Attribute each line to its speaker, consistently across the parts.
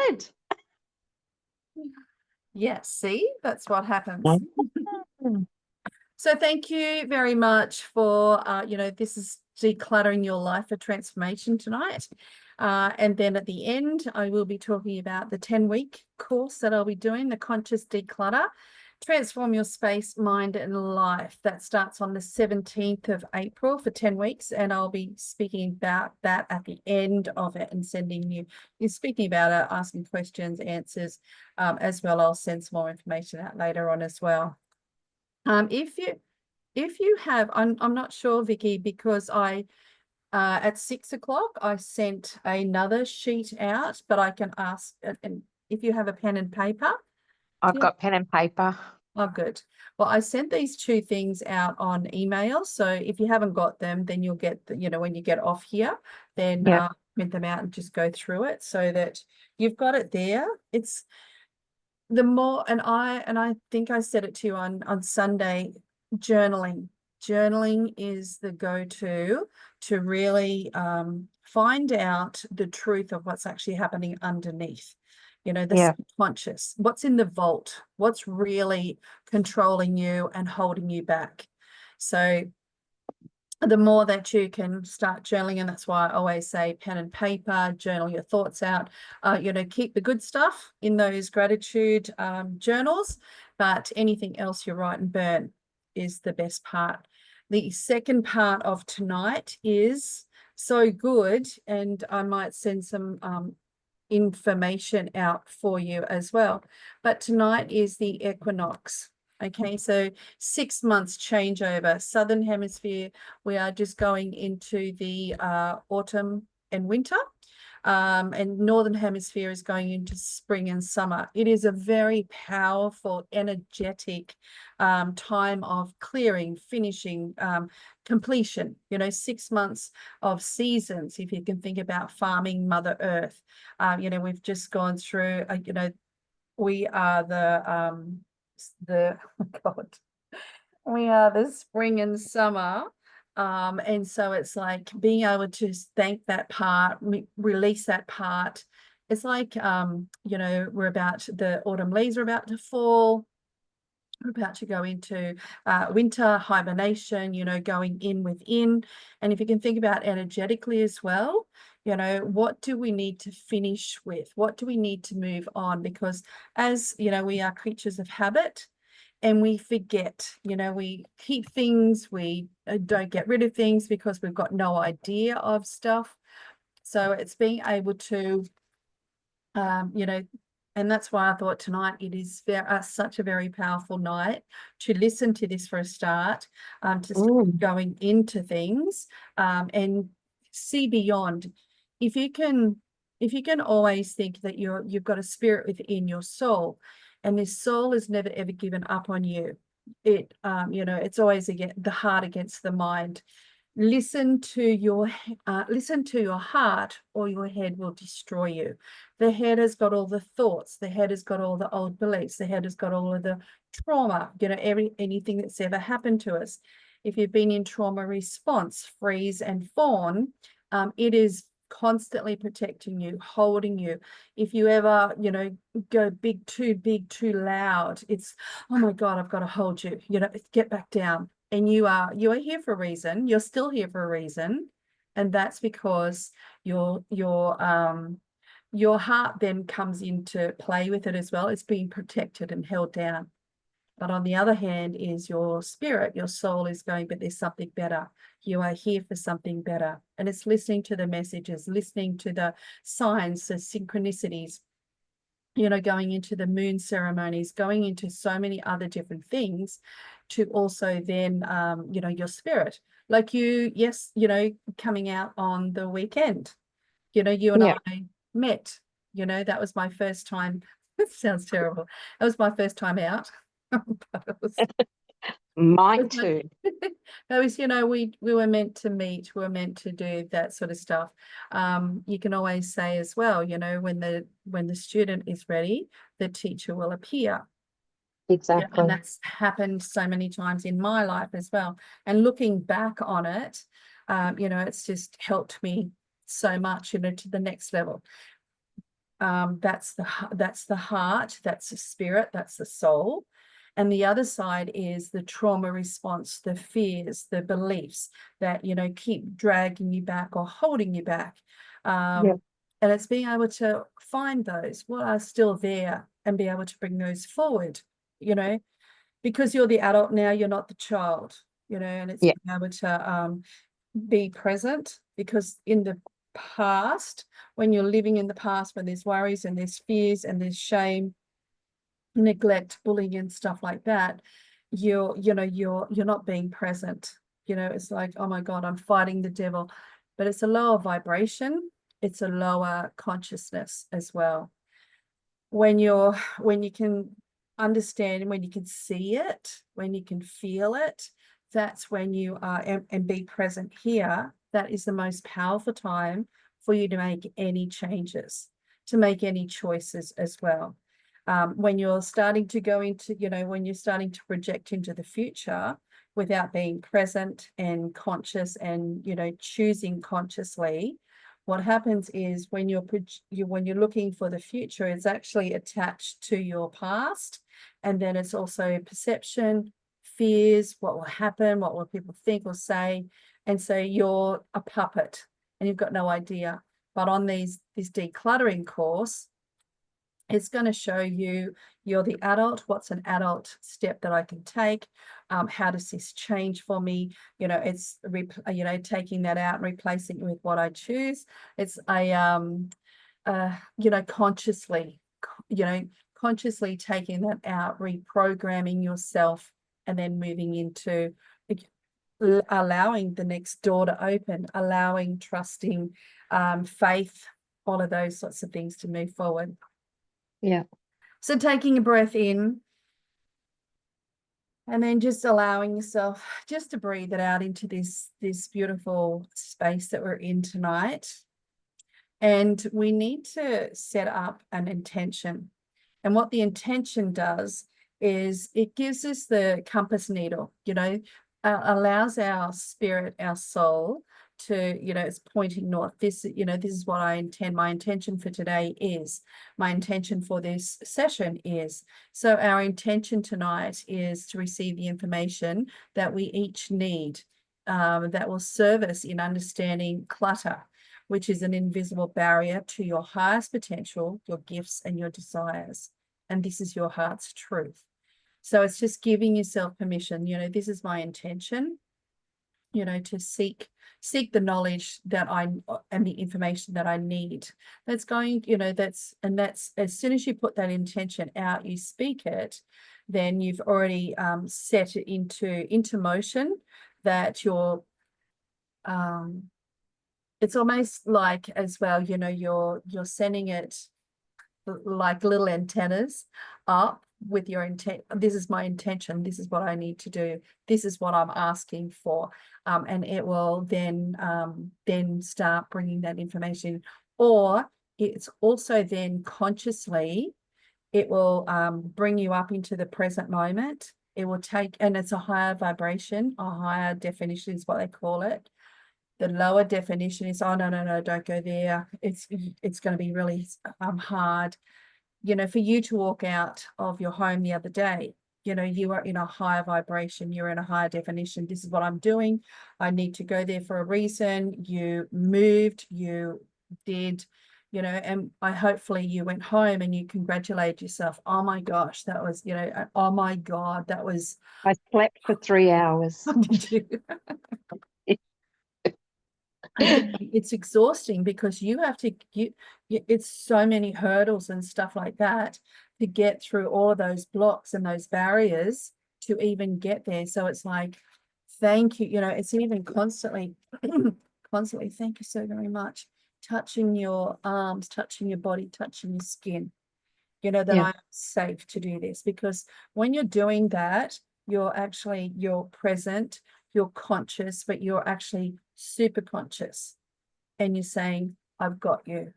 Speaker 1: did.
Speaker 2: Yes, see, that's what happens.
Speaker 1: Mm.
Speaker 2: So thank you very much for, this is Decluttering Your Life for Transformation tonight. And then at the end, I will be talking about the 10-week course that I'll be doing, the Conscious Declutter, Transform Your Space, Mind and Life. That starts on the 17th of April for 10 weeks. And I'll be speaking about that at the end of it and sending you're speaking about it, asking questions, answers as well. I'll send some more information out later on as well. If you have, I'm not sure, Vicky, because I at 6 o'clock I sent another sheet out, but I can ask, and if you have a pen and paper.
Speaker 1: I've got pen and paper.
Speaker 2: Oh, good. Well, I sent these two things out on email, so if you haven't got them, then you'll get when you get off here, then print them out and just go through it so that you've got it there. It's the more, and I think I said it to you on Sunday, journaling is the go-to to really find out the truth of what's actually happening underneath, the subconscious, what's in the vault, what's really controlling you and holding you back. So the more that you can start journaling, and that's why I always say pen and paper, journal your thoughts out, keep the good stuff in those gratitude journals, but anything else you write and burn is the best part. The second part of tonight is so good, and I might send some information out for you as well. But tonight is the equinox. Okay, so 6 months changeover. Southern Hemisphere, we are just going into the autumn and winter. And Northern Hemisphere is going into spring and summer. It is a very powerful, energetic time of clearing, finishing, completion. 6 months of seasons, if you can think about farming Mother Earth. We've just gone through, we are we are the spring and summer. And so it's like being able to thank that part, release that part. It's like, the autumn leaves are about to fall. We're about to go into winter hibernation, going in within. And if you can think about energetically as well, what do we need to finish with? What do we need to move on? Because as, we are creatures of habit. And we forget, we keep things, we don't get rid of things because we've got no idea of stuff. So it's being able to, and that's why I thought tonight it is such a very powerful night to listen to this for a start, to start going into things and see beyond. If you can always think that you've got a spirit within your soul, and this soul is never ever given up on you. It's always the heart against the mind. Listen to your heart, or your head will destroy you. The head has got all the thoughts. The head has got all the old beliefs. The head has got all of the trauma. Anything that's ever happened to us. If you've been in trauma response, freeze and fawn, it is constantly protecting you, holding you. If you ever, go big, too loud, it's, oh my God, I've got to hold you, get back down. And you are here for a reason. You're still here for a reason. And that's because your heart then comes into play with it as well. It's being protected and held down. But on the other hand is your spirit, your soul is going, but there's something better. You are here for something better. And it's listening to the messages, listening to the signs, the synchronicities, going into the moon ceremonies, going into so many other different things to also then, your spirit. Like coming out on the weekend, you and I met, that was my first time. It sounds terrible. That was my first time out.
Speaker 1: Mine too.
Speaker 2: That was, we were meant to meet, we were meant to do that sort of stuff. You can always say as well, when the student is ready, the teacher will appear.
Speaker 1: Exactly.
Speaker 2: And that's happened so many times in my life as well. And looking back on it, it's just helped me so much, to the next level. That's the heart, that's the spirit, that's the soul. And the other side is the trauma response, the fears, the beliefs that, you know, keep dragging you back or holding you back.
Speaker 1: Yeah.
Speaker 2: And it's being able to find those, what are still there, and be able to bring those forward, you know, because you're the adult now, you're not the child, you know, and it's
Speaker 1: Yeah.
Speaker 2: being able to be present, because in the past, when you're living in the past, when there's worries and there's fears and there's shame, neglect, bullying and stuff like that, you're not being present. You know, it's like, oh my God, I'm fighting the devil. But it's a lower vibration, it's a lower consciousness as well. When you can understand, when you can see it, when you can feel it, that's when you are and be present here. That is the most powerful time for you to make any changes, to make any choices as well. When you're starting to go into, you know, when you're starting to project into the future without being present and conscious and, you know, choosing consciously, what happens is when you're looking for the future, it's actually attached to your past, and then it's also perception, fears, what will happen, what will people think or say, and so you're a puppet and you've got no idea. But on this decluttering course, it's going to show you, you're the adult, what's an adult step that I can take, how does this change for me, you know, it's you know, taking that out and replacing it with what I choose. It's a you know, consciously taking that out, reprogramming yourself, and then moving into allowing the next door to open, allowing, trusting, faith, all of those sorts of things to move forward.
Speaker 1: Yeah.
Speaker 2: So taking a breath in, and then just allowing yourself just to breathe it out into this beautiful space that we're in tonight. And we need to set up an intention. And what the intention does is it gives us the compass needle, you know, allows our spirit, our soul to, you know, it's pointing north. This, you know, this is what I intend. My intention for today is, my intention for this session is. So our intention tonight is to receive the information that we each need, that will serve us in understanding clutter, which is an invisible barrier to your highest potential, your gifts and your desires. And this is your heart's truth. So it's just giving yourself permission, you know, this is my intention, you know, to seek the knowledge that and the information that I need. That's going, you know, that's as soon as you put that intention out, you speak it, then you've already set it into motion, that you're it's almost like, as well, you know, you're sending it like little antennas up with your intent. This is my intention, this is what I need to do, this is what I'm asking for, and it will then start bringing that information. Or it's also then consciously, it will bring you up into the present moment. It will take, and it's a higher vibration, a higher definition is what they call it. The lower definition is, oh, no, don't go there. It's going to be really hard. You know, for you to walk out of your home the other day, you know, you are in a higher vibration, you're in a higher definition. This is what I'm doing. I need to go there for a reason. You moved, you did, you know, and hopefully you went home and you congratulate yourself. Oh my gosh, that was, you know, oh my God, that was.
Speaker 1: I slept for 3 hours.
Speaker 2: Did you? It's exhausting, because you have to it's so many hurdles and stuff like that to get through all of those blocks and those barriers to even get there. So it's like, thank you, you know, it's even constantly thank you so very much, touching your arms, touching your body, touching your skin, you know, that
Speaker 1: Yeah.
Speaker 2: I'm safe to do this. Because when you're doing that, you're present, you're conscious, but you're actually super conscious, and you're saying, I've got you,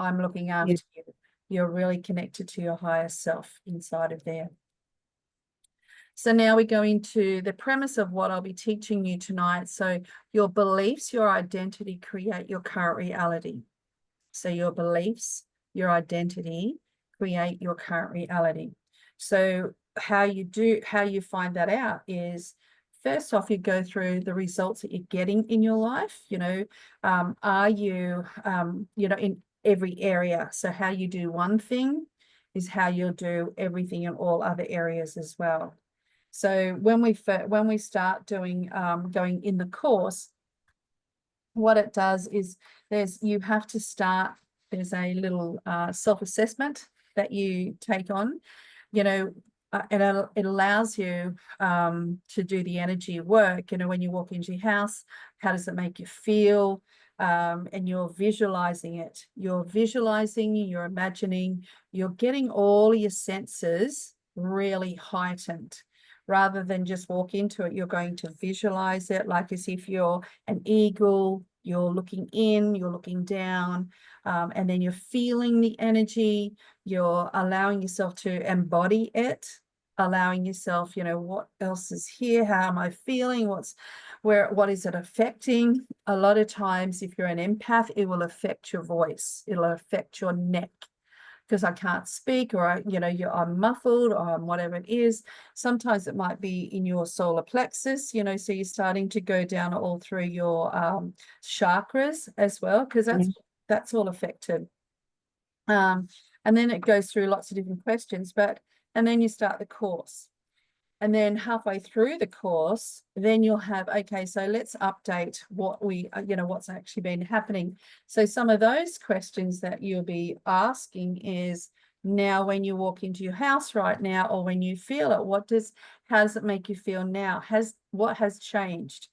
Speaker 2: I'm looking
Speaker 1: Yeah.
Speaker 2: after you. You're really connected to your higher self inside of there. So now we go into the premise of what I'll be teaching you tonight. So your beliefs, your identity create your current reality. So your beliefs, your identity create your current reality. So how you find that out is, first off, you go through the results that you're getting in your life. Are you, in every area? So how you do one thing is how you'll do everything in all other areas as well. So when we start doing going in the course, what it does is there's a little self-assessment that you take on, and it allows you to do the energy work. When you walk into your house, how does it make you feel? And you're visualizing it. You're visualizing, you're imagining, you're getting all your senses really heightened. Rather than just walk into it, you're going to visualize it like as if you're an eagle, you're looking in, you're looking down, and then you're feeling the energy, you're allowing yourself to embody it, allowing yourself, what else is here? How am I feeling? What is it affecting? A lot of times, if you're an empath, it will affect your voice. It'll affect your neck, because I can't speak, or I'm muffled, or whatever it is. Sometimes it might be in your solar plexus, so you're starting to go down all through your chakras as well, because that's all affected. And then it goes through lots of different questions, and then you start the course. And then halfway through the course, then you'll have, okay, so let's update what's actually been happening. So some of those questions that you'll be asking is, now when you walk into your house right now, or when you feel it, how does it make you feel now? What has changed?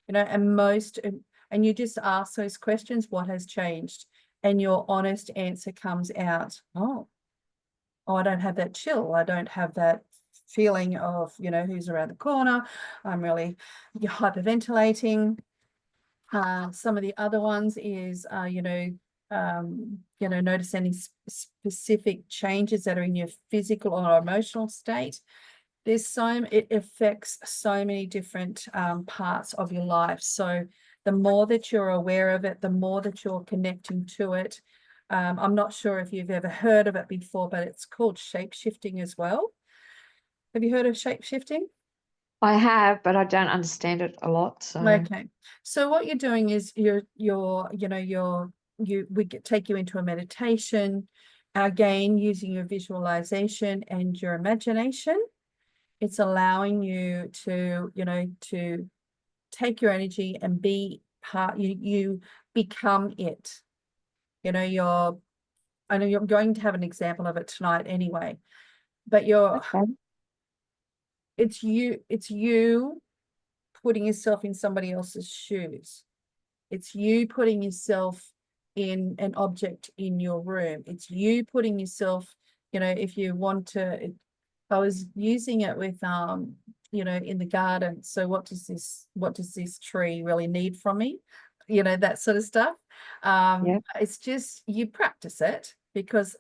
Speaker 2: And you just ask those questions, what has changed? And your honest answer comes out, oh, I don't have that chill. I don't have that feeling of, who's around the corner. I'm really hyperventilating. Some of the other ones is, notice any specific changes that are in your physical or emotional state. It affects so many different parts of your life. So the more that you're aware of it, the more that you're connecting to it. I'm not sure if you've ever heard of it before, but it's called shape-shifting as well. Have you heard of shape-shifting?
Speaker 1: I have, but I don't understand it a lot. So
Speaker 2: Okay. So what you're doing is we take you into a meditation, again, using your visualization and your imagination. It's allowing you to, to take your energy and be part, you become it. I know you're going to have an example of it tonight anyway, but
Speaker 1: okay.
Speaker 2: it's you putting yourself in somebody else's shoes. It's you putting yourself in an object in your room. It's you putting yourself, if you want to, I was using it with, in the garden. So what does this tree really need from me? That sort of stuff. It's just, you practice it, because,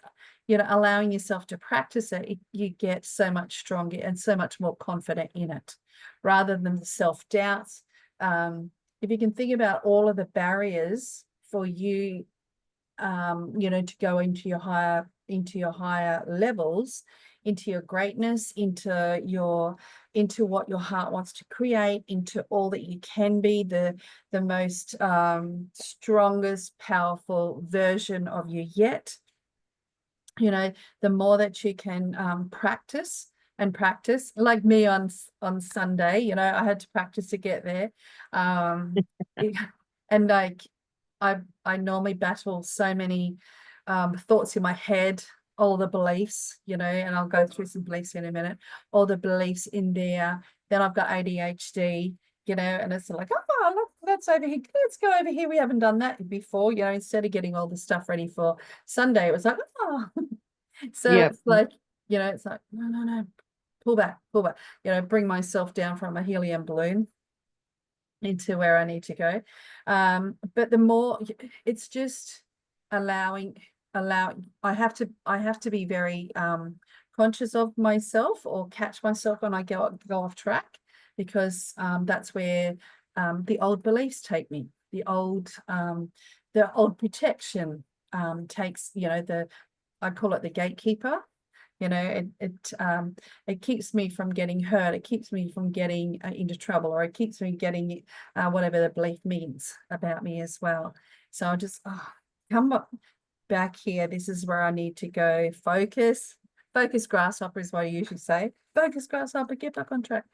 Speaker 2: allowing yourself to practice it, you get so much stronger and so much more confident in it, rather than the self-doubts. If you can think about all of the barriers for you, to go into your higher levels, into your greatness, into what your heart wants to create, into all that you can be, the most strongest, powerful version of you yet. The more that you can practice and practice, like me on Sunday, I had to practice to get there. And like, I normally battle so many thoughts in my head, all the beliefs, and I'll go through some beliefs in a minute, all the beliefs in there. Then I've got ADHD, and it's like, oh, look, that's over here. Let's go over here. We haven't done that before, instead of getting all the stuff ready for Sunday, it was like, oh. So it's like, it's like, no, pull back, bring myself down from a helium balloon into where I need to go. But the more, it's just allowing, I have to be very conscious of myself, or catch myself when I go off track, because that's where the old beliefs take me. The old protection takes, the I call it the gatekeeper. It keeps me from getting hurt. It keeps me from getting into trouble, or it keeps me getting whatever the belief means about me as well. So I just come back here. This is where I need to go. Focus, grasshopper is what I usually say. Focus, grasshopper, get back on track.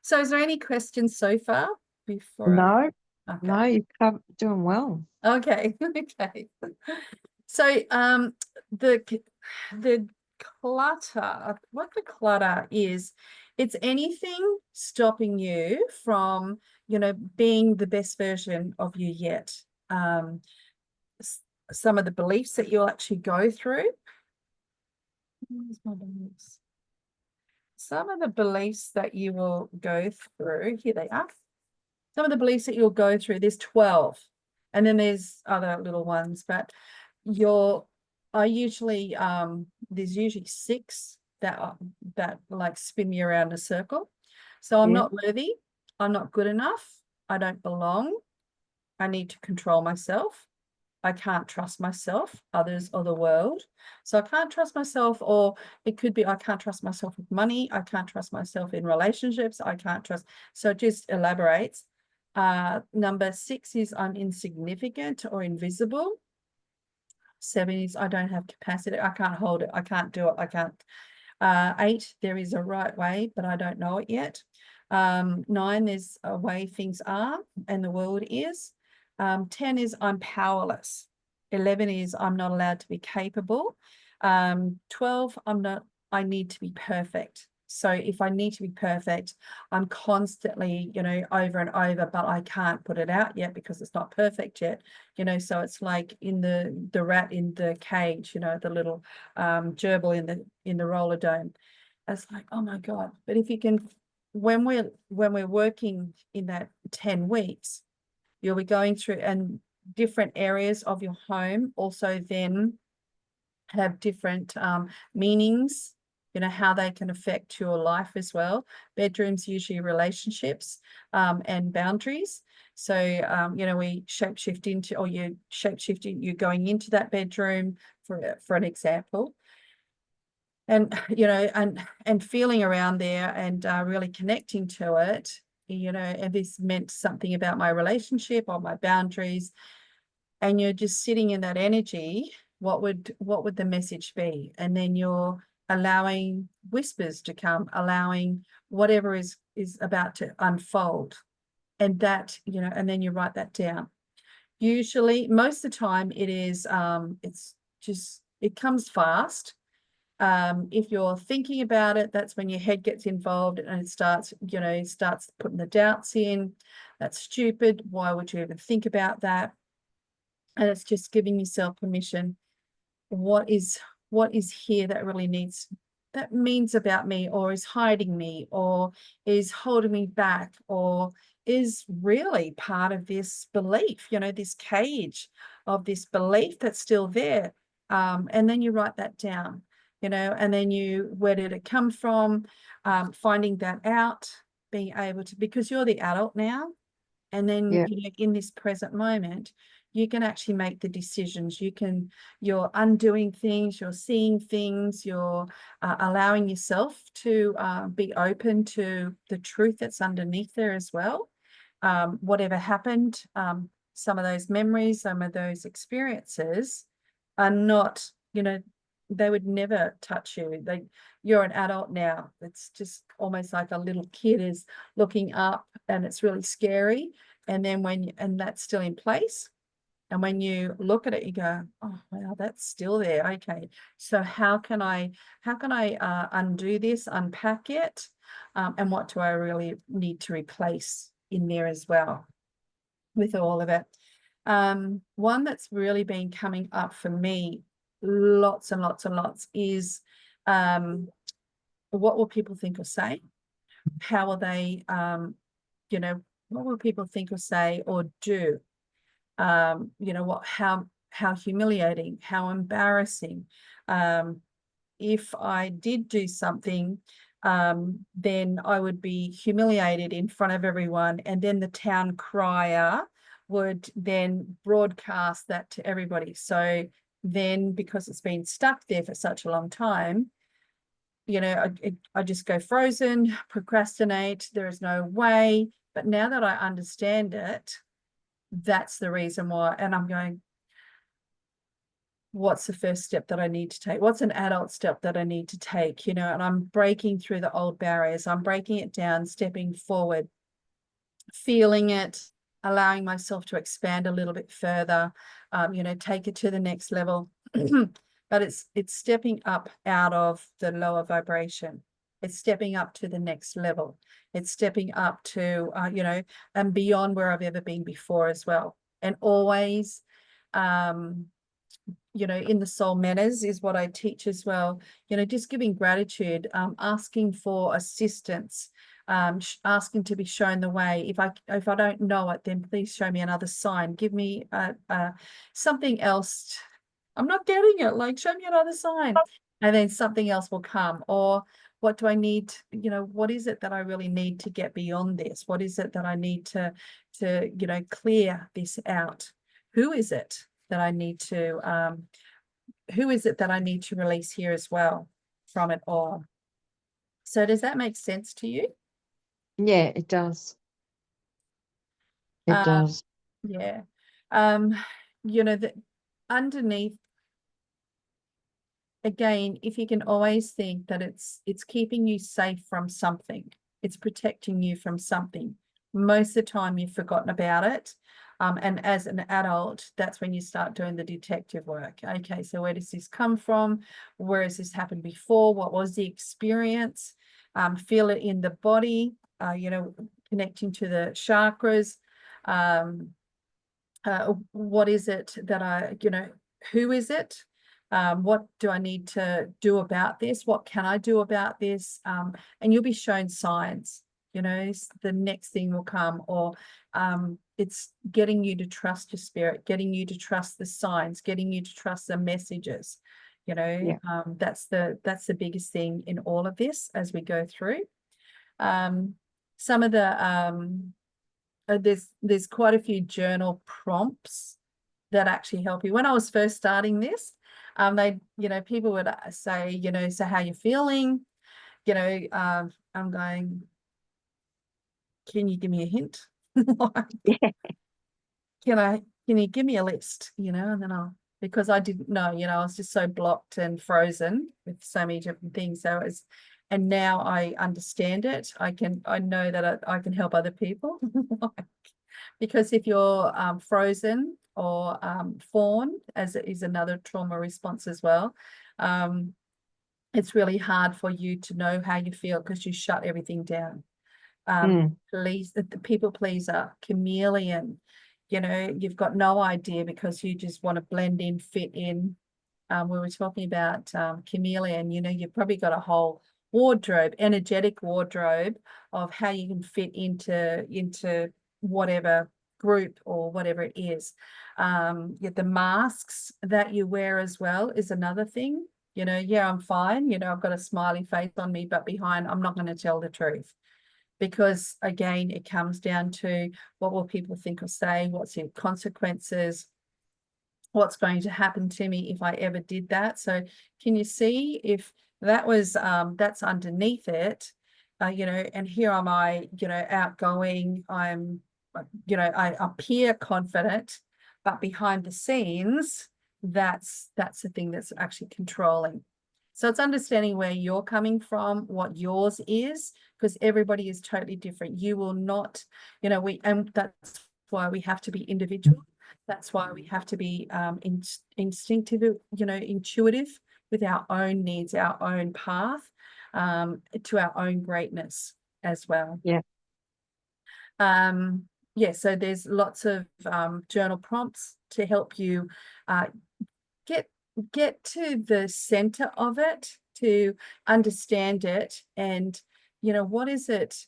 Speaker 2: So is there any questions so far before?
Speaker 1: No,
Speaker 2: Okay.
Speaker 1: no, you're doing well.
Speaker 2: Okay. Okay. So the clutter, what the clutter is, it's anything stopping you from, being the best version of you yet. Some of the beliefs that you'll actually go through. Where's my beliefs? Some of the beliefs that you will go through, here they are. Some of the beliefs that you'll go through, there's 12, and then there's other little ones, but there's usually 6 that like spin me around in a circle. So I'm not worthy, I'm not good enough, I don't belong, I need to control myself, I can't trust myself, others, or the world. So I can't trust myself, or it could be I can't trust myself with money, I can't trust myself in relationships, I can't trust. So it just elaborates. Number 6 is I'm insignificant or invisible. 7 is I don't have capacity, I can't hold it, I can't do it, I can't. 8, there is a right way, but I don't know it yet. 9, there's a way things are and the world is. 10 is I'm powerless. 11 is I'm not allowed to be capable. 12, I need to be perfect. So if I need to be perfect, I'm constantly, over and over, but I can't put it out yet because it's not perfect yet, so it's like in the rat in the cage, the little gerbil in the roller dome. It's like, oh my God. But if you can, when we're working in that 10 weeks, you'll be going through, and different areas of your home also then have different meanings, how they can affect your life as well. Bedrooms usually relationships and boundaries. So, we shapeshift into, or you shapeshifting, you're going into that bedroom for an example. And, and feeling around there and really connecting to it, and this meant something about my relationship or my boundaries, and you're just sitting in that energy, what would the message be? And then you're allowing whispers to come, allowing whatever is about to unfold, and that, and then you write that down. Usually, most of the time, it is it comes fast. If you're thinking about it, that's when your head gets involved and it starts putting the doubts in. That's stupid. Why would you even think about that? And it's just giving yourself permission. What is here that really means about me, or is hiding me, or is holding me back, or is really part of this belief, this cage of this belief that's still there. And then you write that down, and then where did it come from? Finding that out, being able to, because you're the adult now, and then in this present moment, you can actually make the decisions. You're undoing things, you're seeing things, you're allowing yourself to be open to the truth that's underneath there as well. Whatever happened, some of those memories, some of those experiences are not, they would never touch you. You're an adult now. It's just almost like a little kid is looking up, and it's really scary. And then and that's still in place. And when you look at it, you go, oh, wow, that's still there. Okay. So how can I undo this, unpack it? And what do I really need to replace in there as well with all of it? One that's really been coming up for me lots and lots and lots is what will people think or say? How will they, what will people think or say or do? How humiliating, how embarrassing. If I did do something, then I would be humiliated in front of everyone, and then the town crier would then broadcast that to everybody. So then because it's been stuck there for such a long time, I just go frozen, procrastinate. There is no way. But now that I understand it, that's the reason why. And I'm going, what's the first step that I need to take? What's an adult step that I need to take? And I'm breaking through the old barriers. I'm breaking it down, stepping forward, feeling it, allowing myself to expand a little bit further, take it to the next level. But it's stepping up out of the lower vibration. It's stepping up to the next level. It's stepping up to, and beyond where I've ever been before as well. And always, in the soul manners is what I teach as well, just giving gratitude, asking for assistance, asking to be shown the way. If I don't know it, then please show me another sign. Give me something else. I'm not getting it. Like, show me another sign. And then something else will come. Or what do I need? What is it that I really need to get beyond this? What is it that I need to clear this out? Who is it that I need to release here as well from it all? So does that make sense to you?
Speaker 1: Yeah, it does. It does.
Speaker 2: Yeah. That underneath, again, if you can always think that it's keeping you safe from something, it's protecting you from something. Most of the time you've forgotten about it. And as an adult, that's when you start doing the detective work. Okay, so where does this come from? Where has this happened before? What was the experience? Feel it in the body, connecting to the chakras. What is it that who is it? What do I need to do about this? What can I do about this? And you'll be shown signs, the next thing will come, or it's getting you to trust your spirit, getting you to trust the signs, getting you to trust the messages.
Speaker 1: Yeah.
Speaker 2: That's the biggest thing in all of this as we go through. Some of the there's quite a few journal prompts that actually help you. When I was first starting this, people would say, so how you feeling? I'm going, can you give me a hint?
Speaker 1: Yeah.
Speaker 2: Can you give me a list? And then because I didn't know, I was just so blocked and frozen with so many different things. And now I understand it. I know that I can help other people. Because if you're frozen or fawn, as it is another trauma response as well, it's really hard for you to know how you feel because you shut everything down. The people pleaser, chameleon, you've got no idea because you just want to blend in, fit in. We were talking about chameleon, you've probably got a whole wardrobe, energetic wardrobe of how you can fit into whatever group or whatever it is. The masks that you wear as well is another thing. I'm fine, I've got a smiley face on me, but behind I'm not going to tell the truth. Because again, it comes down to what will people think or say, what's the consequences, what's going to happen to me if I ever did that. So can you see if that was that's underneath it, and here am I, outgoing, I appear confident, but behind the scenes, that's the thing that's actually controlling. So it's understanding where you're coming from, what yours is, because everybody is totally different. You will not, and that's why we have to be individual. That's why we have to be instinctive, intuitive with our own needs, our own path, to our own greatness as well.
Speaker 1: Yeah.
Speaker 2: So there's lots of journal prompts to help you get to the center of it, to understand it, and what is it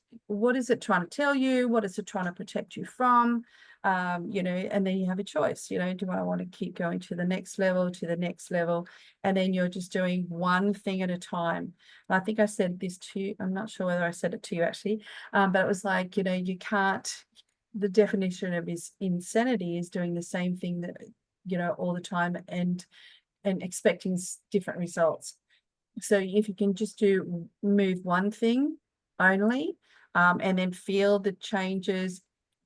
Speaker 2: trying to tell you, what is it trying to protect you from, and then you have a choice, do I want to keep going to the next level, and then you're just doing one thing at a time. And I think I said this to you, I'm not sure whether I said it to you actually, but it was like, you can't, the definition of insanity is doing the same thing that all the time, and and expecting different results. So if you can just move one thing only, and then feel the changes.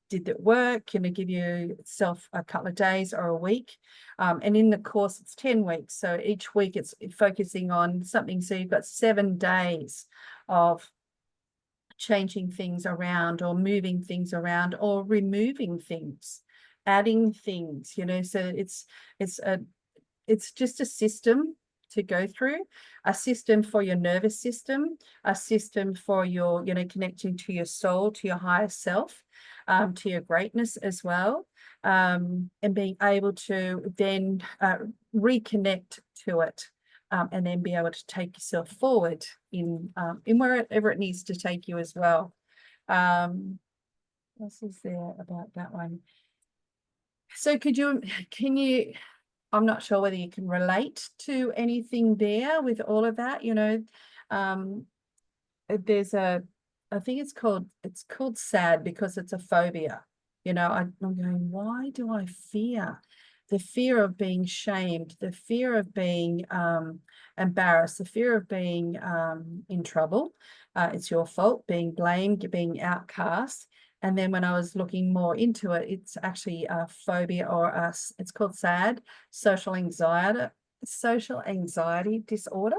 Speaker 2: Did it work? Can it give yourself a couple of days or a week? And in the course, it's 10 weeks. So each week it's focusing on something. So you've got 7 days of changing things around, or moving things around, or removing things, adding things, so it's just a system to go through, a system for your nervous system, a system for your, connecting to your soul, to your higher self, to your greatness as well, and being able to then reconnect to it, and then be able to take yourself forward in wherever it needs to take you as well. What else is there about that one? So can you, I'm not sure whether you can relate to anything there with all of that, there's I think it's called sad, because it's a phobia. I'm going, why do I fear? The fear of being shamed, the fear of being embarrassed, the fear of being in trouble. It's your fault, being blamed, being outcast. And then when I was looking more into it, it's actually a phobia, or it's called SAD, social anxiety disorder.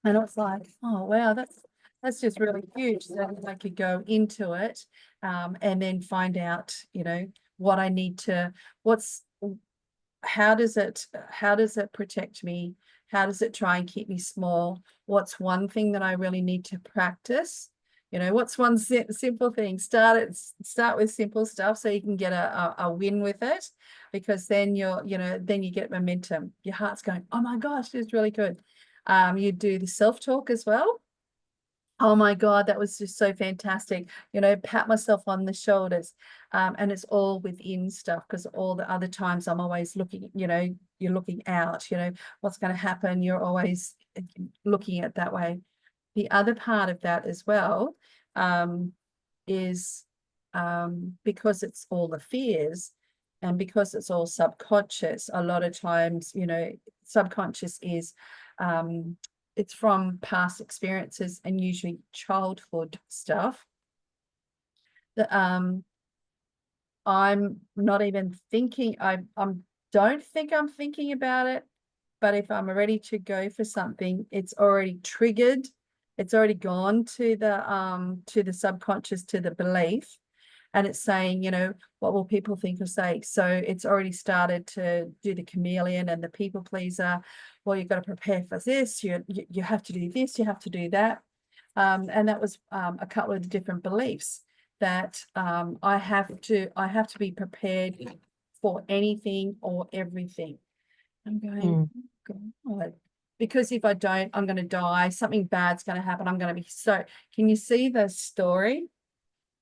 Speaker 2: And it's like, oh wow, that's just really huge. So I could go into it, and then find out, what I need to, how does it protect me? How does it try and keep me small? What's one thing that I really need to practice? What's one simple thing? Start with simple stuff, so you can get a win with it, because then then you get momentum. Your heart's going, oh my gosh, this is really good. You do the self-talk as well. Oh my God, that was just so fantastic. Pat myself on the shoulders. And it's all within stuff, because all the other times I'm always looking, you're looking out, what's going to happen. You're always looking at that way. The other part of that as well, is because it's all the fears, and because it's all subconscious, a lot of times, subconscious is, it's from past experiences, and usually childhood stuff that I'm not even thinking, I don't think I'm thinking about it, but if I'm ready to go for something, it's already triggered. It's already gone to the subconscious, to the belief, and it's saying, what will people think or say? So it's already started to do the chameleon and the people pleaser. Well, you've got to prepare for this. You have to do this. You have to do that. And that was a couple of the different beliefs that I have to be prepared for anything or everything. I'm going, oh God. Because if I don't, I'm going to die. Something bad's going to happen. I'm going to be so. Can you see the story?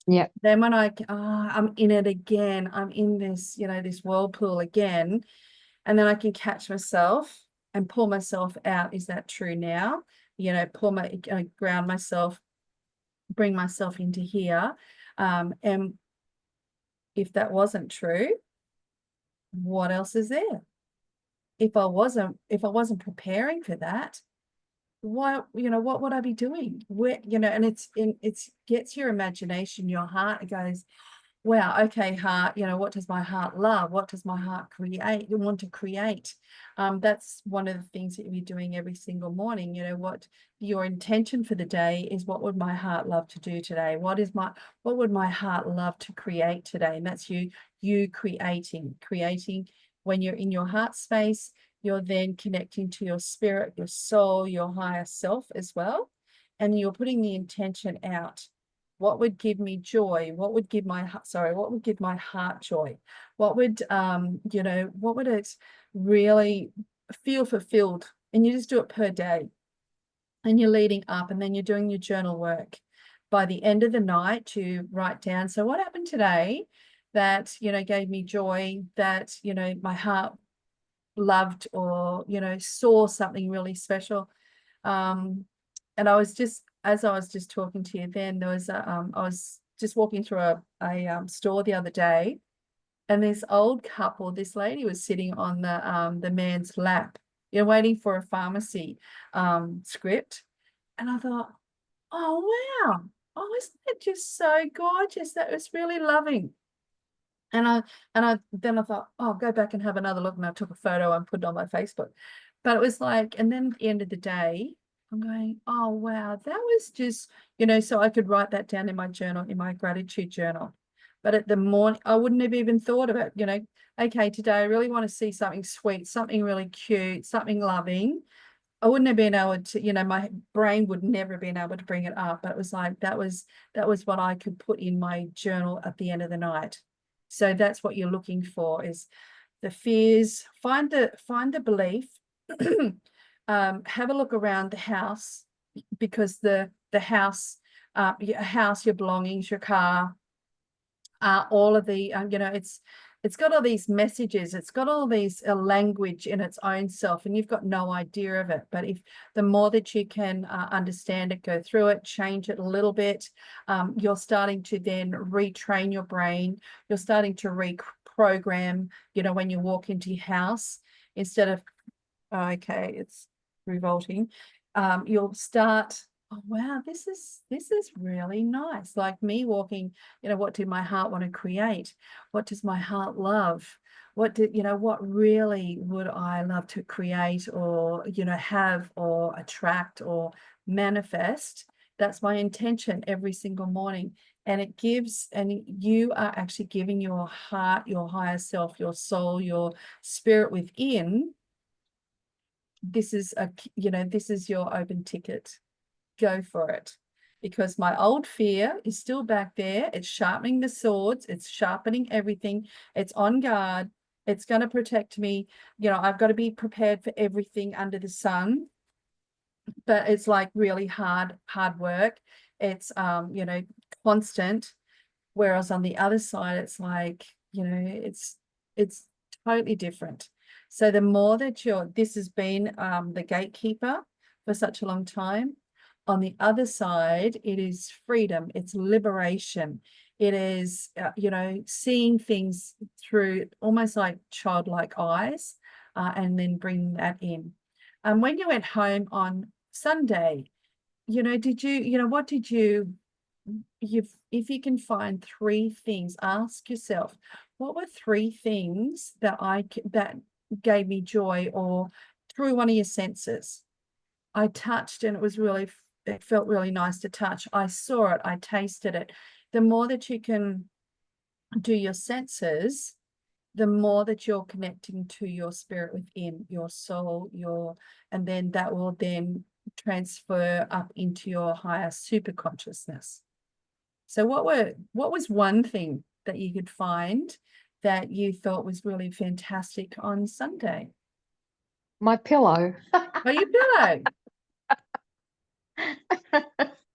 Speaker 1: Yeah.
Speaker 2: Then when I'm in it again, I'm in this, this whirlpool again, and then I can catch myself and pull myself out. Is that true now? Ground myself, bring myself into here. And if that wasn't true, what else is there? If I wasn't preparing for that, what would I be doing? Where, and it's gets your imagination, your heart. It goes, wow, okay, heart, what does my heart love? What does my heart want to create? That's one of the things that you'll be doing every single morning. What your intention for the day is. What would my heart love to do today? What would my heart love to create today? And that's you creating. When you're in your heart space, you're then connecting to your spirit, your soul, your higher self as well. And you're putting the intention out. What would give me joy? What would give my heart joy? What would what would it really feel fulfilled? And you just do it per day, and you're leading up, and then you're doing your journal work. By the end of the night, to write down, so what happened today that gave me joy, that my heart loved, or saw something really special. And as I was just talking to you, then there was I was just walking through a store the other day, And this old couple, this lady was sitting on the man's lap, you know, waiting for a pharmacy script. And I thought, oh wow, oh, isn't it just so gorgeous? That was really loving. And I then I thought, oh, I'll go back and have another look. And I took a photo and put it on my Facebook. But it was like, and then at the end of the day, I'm going, oh wow, that was just, you know, so I could write that down in my journal, in my gratitude journal. But at the morning, I wouldn't have even thought of it, you know, okay, today I really want to see something sweet, something really cute, something loving. I wouldn't have been able to, you know, my brain would never have been able to bring it up. But it was like that was what I could put in my journal at the end of the night. So that's what you're looking for, is the fears, find the belief, have a look around the house, because the house, your belongings, your car, all of the, you know, it's got all these messages, it's got all these language in its own self, and you've got no idea of it. But if the more that you can understand it, go through it, change it a little bit, you're starting to then retrain your brain. You're starting to reprogram, you know, when you walk into your house, instead of, oh, okay, it's revolting, you'll start, oh wow, this is really nice. Like me walking, you know, what did my heart want to create? What does my heart love? What did, you know, what really would I love to create, or, you know, have, or attract, or manifest? That's my intention every single morning. And it gives, and you are actually giving your heart, your higher self, your soul, your spirit within, this is a, you know, this is your open ticket. Go for it. Because my old fear is still back there. It's sharpening the swords. It's sharpening everything. It's on guard. It's going to protect me. You know, I've got to be prepared for everything under the sun. But it's like really hard work. It's, you know, constant. Whereas on the other side, it's like, you know, it's totally different. So the more that this has been the gatekeeper for such a long time. On the other side, it is freedom, it's liberation. It is, you know, seeing things through almost like childlike eyes, and then bringing that in. When you went home on Sunday, you know, what did you, if you can find three things, ask yourself, what were three things that that gave me joy, or through one of your senses? I touched, and it felt really nice to touch. I saw it, I tasted it. The more that you can do your senses, the more that you're connecting to your spirit within, your soul, and then that will then transfer up into your higher super consciousness. So what was one thing that you could find that you thought was really fantastic on Sunday?
Speaker 1: My pillow.
Speaker 2: Oh, your pillow.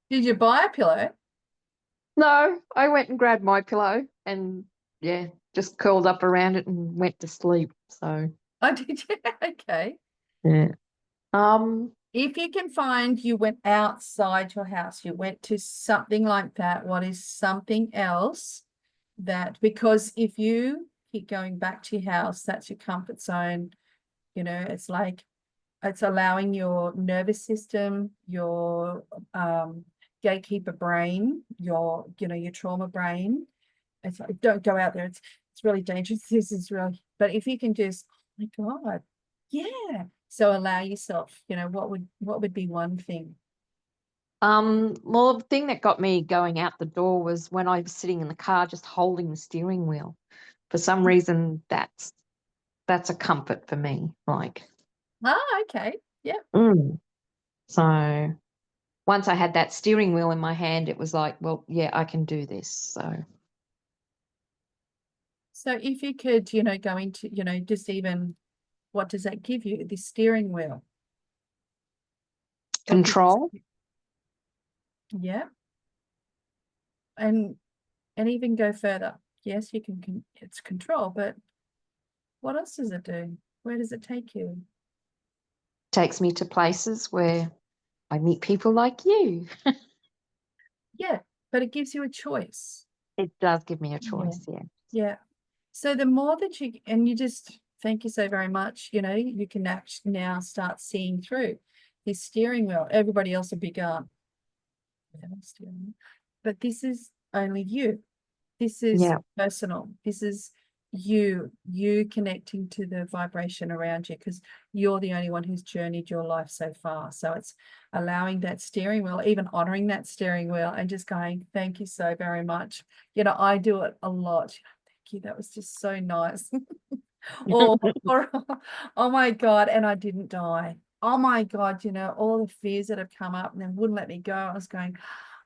Speaker 2: Did you buy a pillow?
Speaker 1: No, I went and grabbed my pillow and yeah, just curled up around it and went to sleep. So
Speaker 2: Oh, did you? Okay.
Speaker 1: yeah.
Speaker 2: If you can find, you went outside your house, you went to something like that, what is something else that, because if you keep going back to your house, that's your comfort zone, you know, it's like, it's allowing your nervous system, your gatekeeper brain, your, you know, your trauma brain. It's like, don't go out there. It's really dangerous. This is really, but if you can just, oh my God, yeah. So allow yourself, you know, what would be one thing?
Speaker 1: Well, the thing that got me going out the door was when I was sitting in the car just holding the steering wheel. For some reason, that's a comfort for me. Like,
Speaker 2: Oh, okay. Yeah.
Speaker 1: So once I had that steering wheel in my hand, it was like, well, yeah, I can do this.
Speaker 2: So if you could, you know, go into, you know, just even, what does that give you? The steering wheel. What does
Speaker 1: Control.
Speaker 2: yeah. And even go further. Yes, you can, it's control, but what else does it do? Where does it take you?
Speaker 1: Takes me to places where I meet people like you.
Speaker 2: Yeah, but it gives you a choice.
Speaker 1: It does give me a
Speaker 2: Yeah.
Speaker 1: choice, yeah.
Speaker 2: Yeah. So the more that you, and you just, thank you so very much, you know, you can actually now start seeing through this steering wheel. Everybody else will be gone. But this is only you. This is
Speaker 1: Yeah.
Speaker 2: personal. This is you connecting to the vibration around you, because you're the only one who's journeyed your life so far. So it's allowing that steering wheel, even honoring that steering wheel, and just going, thank you so very much. You know, I do it a lot. Thank you. That was just so nice. or oh my God, and I didn't die. Oh my God, you know, all the fears that have come up and then wouldn't let me go. I was going,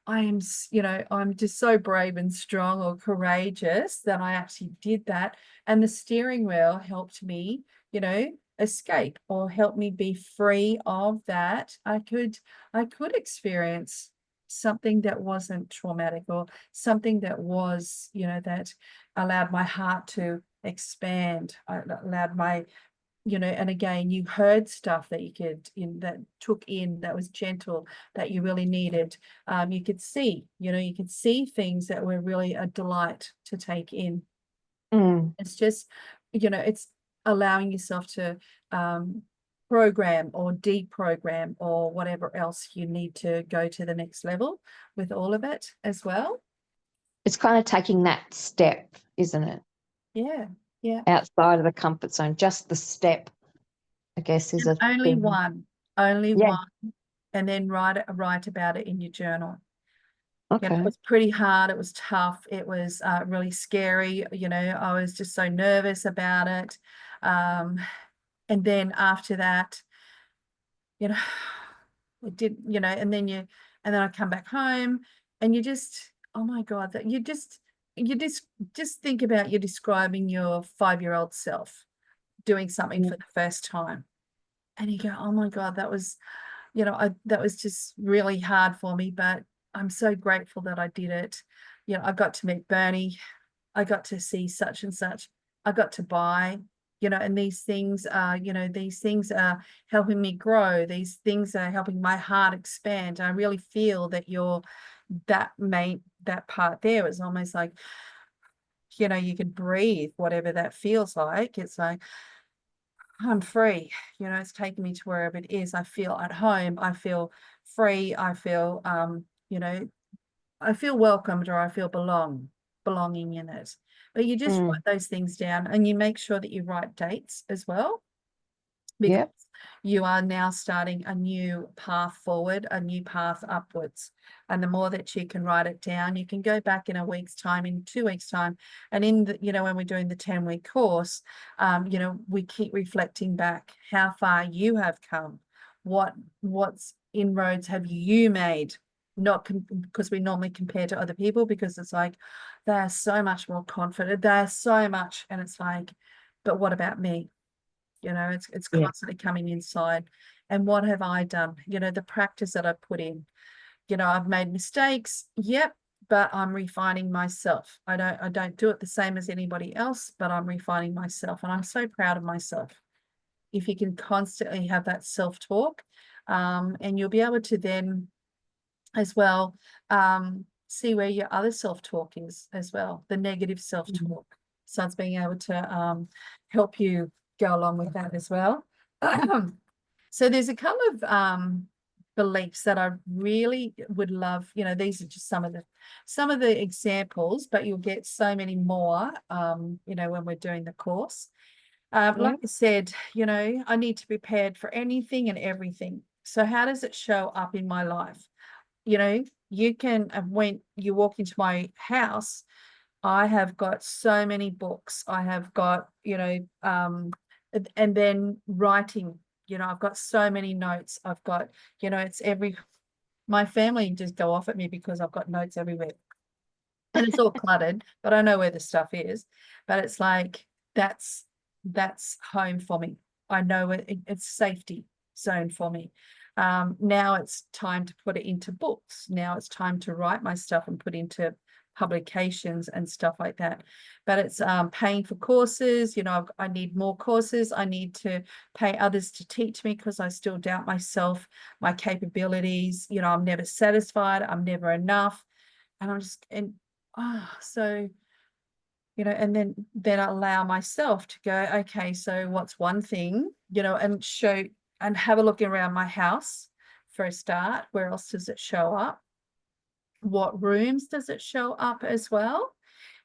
Speaker 2: I am, you know, I'm just so brave and strong or courageous that I actually did that. And the steering wheel helped me, you know, escape or help me be free of that. I could experience something that wasn't traumatic, or something that was, you know, that allowed my heart to expand. I allowed my, you know, and again, you heard stuff that you could that took in, that was gentle, that you really needed. You could see, you know, you could see things that were really a delight to take in.
Speaker 1: Mm.
Speaker 2: It's just, you know, it's allowing yourself to program or deprogram or whatever else you need to go to the next level with all of it as well.
Speaker 1: It's kind of taking that step, isn't it?
Speaker 2: Yeah, yeah.
Speaker 1: Outside of the comfort zone, just the step, I guess, is
Speaker 2: And
Speaker 1: a thing.
Speaker 2: only
Speaker 1: Yeah.
Speaker 2: one, and then write about it in your journal. You know, it
Speaker 1: Okay.
Speaker 2: was pretty hard. It was tough. It was really scary. You know, I was just so nervous about it. And then after that, you know, it did, you know, and then I come back home and you just, oh my God, that you just think about you describing your 5-year-old self doing something
Speaker 1: Mm.
Speaker 2: for the first time. And you go, oh my God, that was, you know, that was just really hard for me, but I'm so grateful that I did it. You know, I got to meet Bernie. I got to see such and such. I got to buy, you know, and these things are, you know, these things are helping me grow. These things are helping my heart expand. I really feel that that part there is almost like, you know, you can breathe, whatever that feels like. It's like, I'm free, you know, it's taking me to wherever it is. I feel at home. I feel free. I feel, you know, I feel welcomed, or I feel belonging in it. But you just
Speaker 1: Mm.
Speaker 2: write those things down, and you make sure that you write dates as well, because
Speaker 1: Yep.
Speaker 2: you are now starting a new path forward, a new path upwards. And the more that you can write it down, you can go back in a week's time, in 2 weeks' time. And in the, you know, when we're doing the 10-week course, you know, we keep reflecting back how far you have come, what's inroads have you made, not because we normally compare to other people, because it's like they're so much more confident, they're so much, and it's like, but what about me? You know, it's
Speaker 1: Yeah.
Speaker 2: constantly coming inside. And what have I done? You know, the practice that I put in, you know, I've made mistakes, yep, but I'm refining myself. I don't do it the same as anybody else, but I'm refining myself, and I'm so proud of myself. If you can constantly have that self-talk, and you'll be able to then as well see where your other self-talk is as well, the negative
Speaker 1: Mm.
Speaker 2: self-talk. So it's being able to help you go along with that as well. So there's a couple of beliefs that I really would love, you know, these are just some of the examples, but you'll get so many more you know, when we're doing the course.
Speaker 1: Yeah.
Speaker 2: Like I said, you know, I need to be prepared for anything and everything. So how does it show up in my life? You know, you can, when you walk into my house, I have got so many books. I have got, you know, and then writing, you know, I've got so many notes. I've got, you know, my family just go off at me because I've got notes everywhere and it's all cluttered, but I know where the stuff is. But it's like, that's home for me. I know it's safety zone for me. Now it's time to put it into books. Now it's time to write my stuff and put into publications and stuff like that. But it's paying for courses. You know, I need more courses. I need to pay others to teach me, because I still doubt myself, my capabilities. You know, I'm never satisfied. I'm never enough. And I'm just, and so you know, and then allow myself to go, okay, so what's one thing, you know, and have a look around my house for a start. Where else does it show up? What rooms does it show up as well?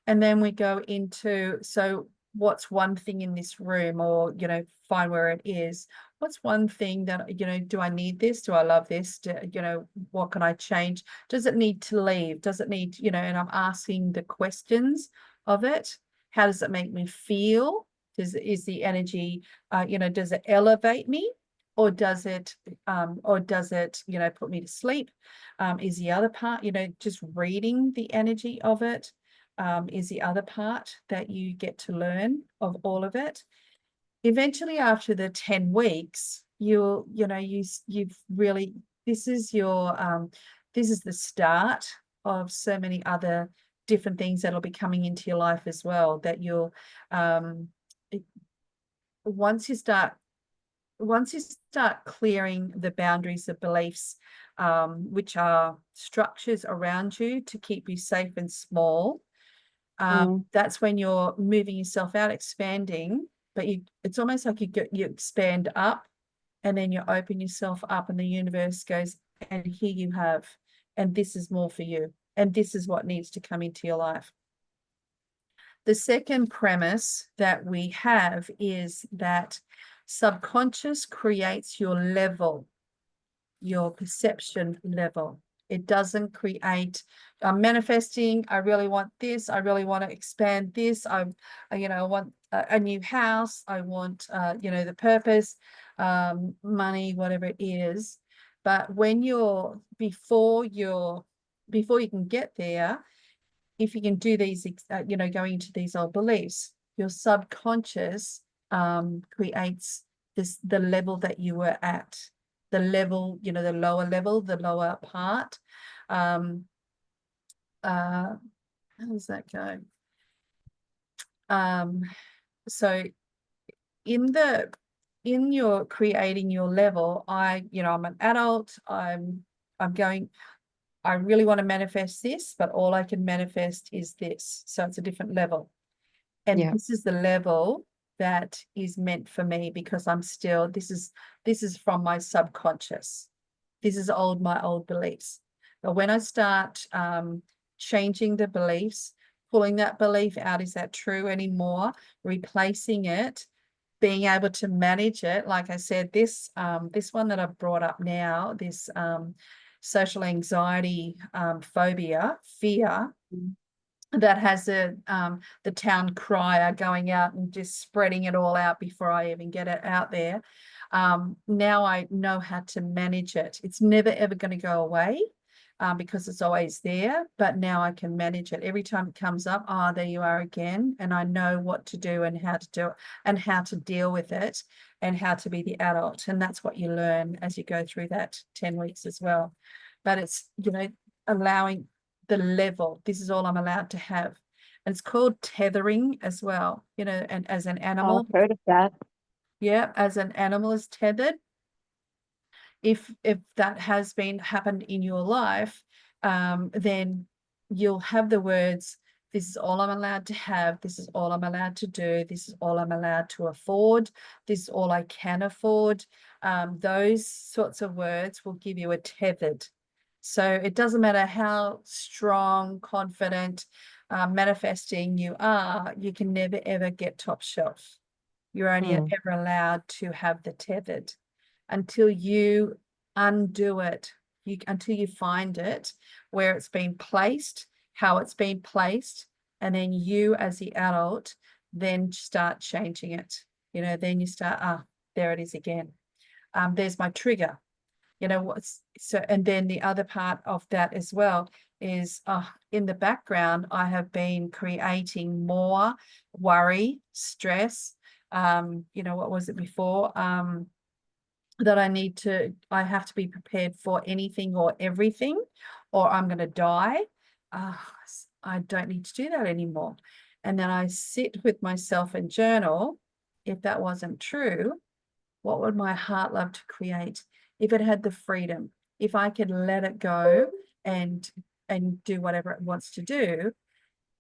Speaker 2: And then we go into, so what's one thing in this room, or, you know, find where it is. What's one thing that, you know, do I need this? Do I love this? You know, what can I change? Does it need to leave? Does it need, you know, and I'm asking the questions of it. How does it make me feel? Is the energy, you know, does it elevate me? Or does it, you know, put me to sleep? Is the other part, you know, just reading the energy of it, is the other part that you get to learn of all of it. Eventually, after the 10 weeks, you've really, this is the start of so many other different things that'll be coming into your life as well, that you'll, once you start clearing the boundaries of beliefs, which are structures around you to keep you safe and small, that's when you're moving yourself out, expanding, but it's almost like you expand up, and then you open yourself up, and the universe goes, and here you have, and this is more for you, and this is what needs to come into your life. The second premise that we have is that subconscious creates your level, your perception level. It doesn't create, I'm manifesting, I really want this, I really want to expand this, I want a new house, I want, the purpose, money, whatever it is. But when before you can get there, if you can do these, going into these old beliefs, your subconscious creates the level that you were at, the level, the lower level, the lower part. How does that go? So in your creating your level, I'm an adult, I really want to manifest this, but all I can manifest is this. So it's a different level. And this is the level that is meant for me, because I'm still, this is from my subconscious. This is my old beliefs. But when I start changing the beliefs, pulling that belief out, is that true anymore? Replacing it, being able to manage it. Like I said, this one that I've brought up now, this social anxiety, fear, that has the town crier going out and just spreading it all out before I even get it out there. Now I know how to manage it. It's never ever going to go away, because it's always there, but now I can manage it. Every time it comes up, there you are again, and I know what to do and how to do it and how to deal with it and how to be the adult. And that's what you learn as you go through that 10 weeks as well. But it's, allowing the level, this is all I'm allowed to have. And it's called tethering as well, and as an animal.
Speaker 1: I've heard of that.
Speaker 2: Yeah, as an animal is tethered. If that has happened in your life, then you'll have the words, this is all I'm allowed to have, this is all I'm allowed to do, this is all I'm allowed to afford, this is all I can afford. Those sorts of words will give you a tethered. So it doesn't matter how strong, confident, manifesting you are, you can never, ever get top shelf. You're only ever allowed to have the tethered until you undo it, until you find it, where it's been placed, how it's been placed, and then you as the adult then start changing it. Then you start, there it is again. There's my trigger. And then the other part of that as well is, in the background, I have been creating more worry, stress. What was it before? That I have to be prepared for anything or everything, or I'm going to die. I don't need to do that anymore. And then I sit with myself and journal. If that wasn't true, what would my heart love to create? If it had the freedom, if I could let it go and do whatever it wants to do,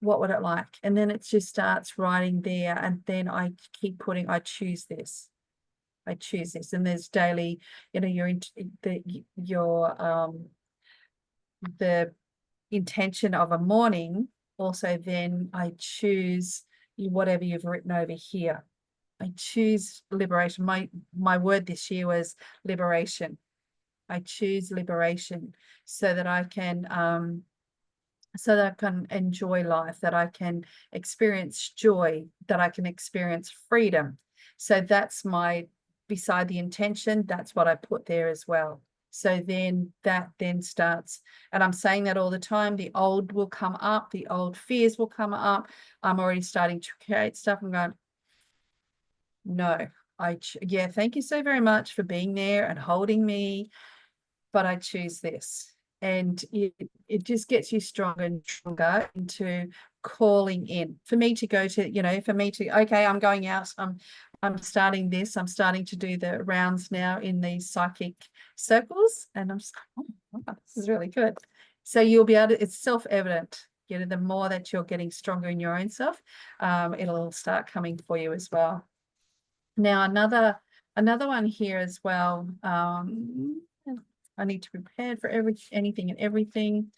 Speaker 2: what would it like? And then it just starts writing there. And then I keep putting, I choose this. I choose this. And there's daily, you know, the intention of a morning. Also, then I choose whatever you've written over here. I choose liberation. My word this year was liberation. I choose liberation so that I can enjoy life, that I can experience joy, that I can experience freedom. So that's beside the intention, that's what I put there as well. So then that then starts, and I'm saying that all the time, the old will come up, the old fears will come up. I'm already starting to create stuff. I'm going, no, yeah, thank you so very much for being there and holding me, but I choose this. And it just gets you stronger and stronger into calling in. For me to go to, you know, okay, I'm going out, I'm starting this, I'm starting to do the rounds now in these psychic circles, and I'm just like, oh, wow, this is really good. So you'll be able to, it's self-evident, you know, the more that you're getting stronger in your own self, it'll start coming for you as well. Now, another one here as well. I need to prepare for anything and everything.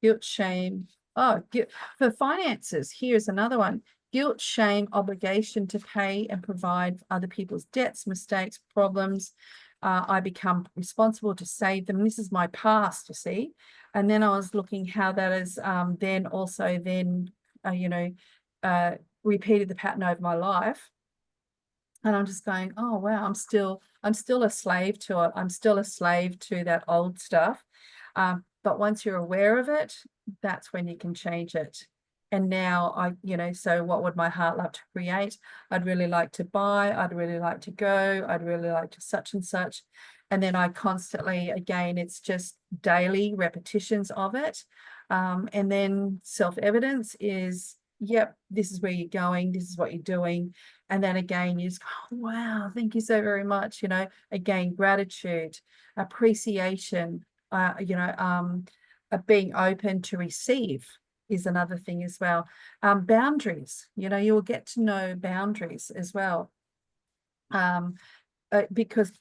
Speaker 2: Guilt, shame. Oh, for finances, here's another one. Guilt, shame, obligation to pay and provide for other people's debts, mistakes, problems. I become responsible to save them. This is my past, you see. And then I was looking how that is then also then, repeated the pattern over my life. And I'm just going, oh, wow, I'm still a slave to it. I'm still a slave to that old stuff. But once you're aware of it, that's when you can change it. And now so what would my heart love to create? I'd really like to buy, I'd really like to go, I'd really like to such and such. And then I constantly, again, it's just daily repetitions of it. And then self-evidence is, yep, this is where you're going, this is what you're doing. And then again, you just go, oh, wow, thank you so very much. You know, again, gratitude, appreciation, being open to receive is another thing as well. Boundaries, you know, you'll get to know boundaries as well. Because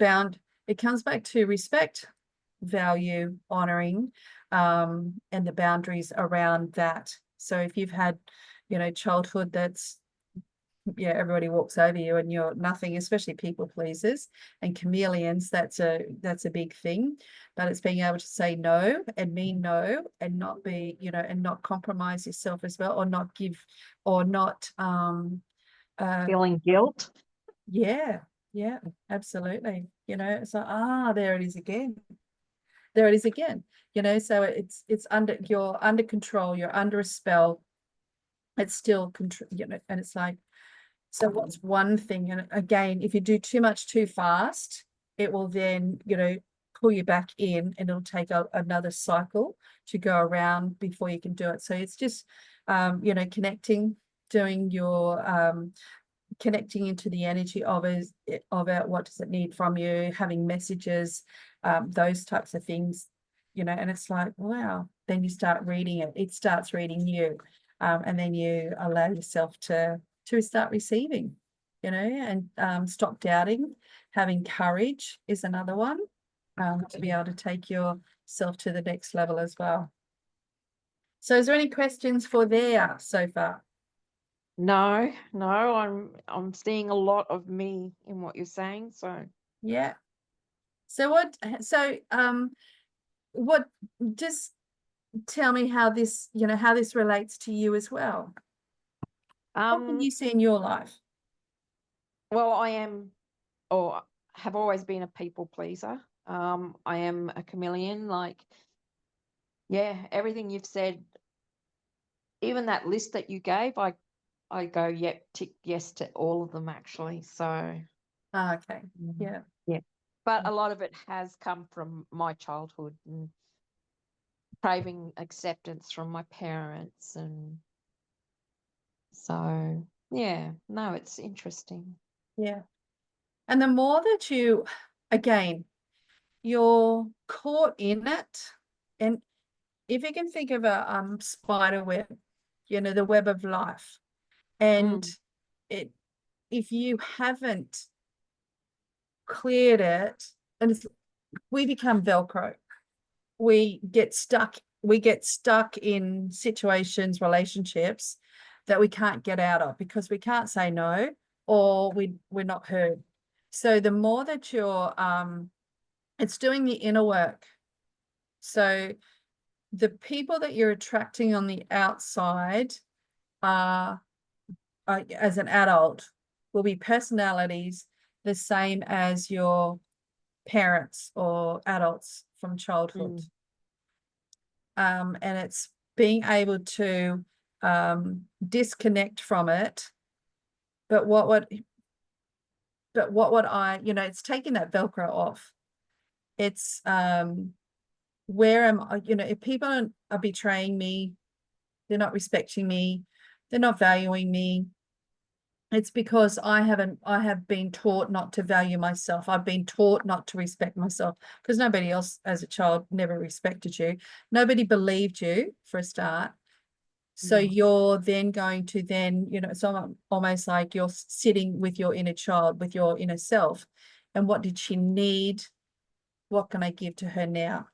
Speaker 2: it comes back to respect, value, honoring, and the boundaries around that. So if you've had, childhood that's, everybody walks over you and you're nothing, especially people pleasers and chameleons, that's a big thing. But it's being able to say no and mean no and not be, and not compromise yourself as well, or not give, or not
Speaker 1: Feeling guilt.
Speaker 2: yeah, absolutely. So there it is again. There it is again. So it's under, you're under control, you're under a spell. It's still control, and it's like, so what's one thing? And again, if you do too much too fast, it will then, pull you back in, and it'll take another cycle to go around before you can do it. So it's just, connecting, doing your, connecting into the energy of it, what does it need from you, having messages, those types of things, and it's like, wow, then you start reading it starts reading you, and then you allow yourself to start receiving, and stop doubting. Having courage is another one, to be able to take yourself to the next level as well. So is there any questions for there so far?
Speaker 1: No, I'm seeing a lot of me in what you're saying. So
Speaker 2: Yeah. So what, just tell me how this, how this relates to you as well. What can you see in your life?
Speaker 1: well, I am, or have always been, a people pleaser. I am a chameleon. Like, yeah, everything you've said, even that list that you gave, I go, yep, tick yes to all of them actually. So
Speaker 2: Okay. Yeah.
Speaker 1: yeah. But a lot of it has come from my childhood and craving acceptance from my parents, and so yeah, no, it's interesting.
Speaker 2: Yeah. And the more that again, you're caught in it, and if you can think of a spider web, you know, the web of life, and
Speaker 1: Mm,
Speaker 2: it, if you haven't cleared it, and we become Velcro. We get stuck in situations, relationships that we can't get out of because we can't say no, or we're not heard. So the more that you're it's doing the inner work. So the people that you're attracting on the outside are, as an adult, will be personalities the same as your parents or adults from childhood.
Speaker 1: mm,
Speaker 2: And it's being able to disconnect from it. But what would I, you know, it's taking that Velcro off. It's where am I, you know, if people are betraying me, they're not respecting me, they're not valuing me, it's because I have been taught not to value myself. I've been taught not to respect myself because nobody else as a child never respected you. Nobody believed you for a start. So
Speaker 1: mm,
Speaker 2: you're then going to then, you know, it's almost like you're sitting with your inner child, with your inner self. And what did she need? What can I give to her now?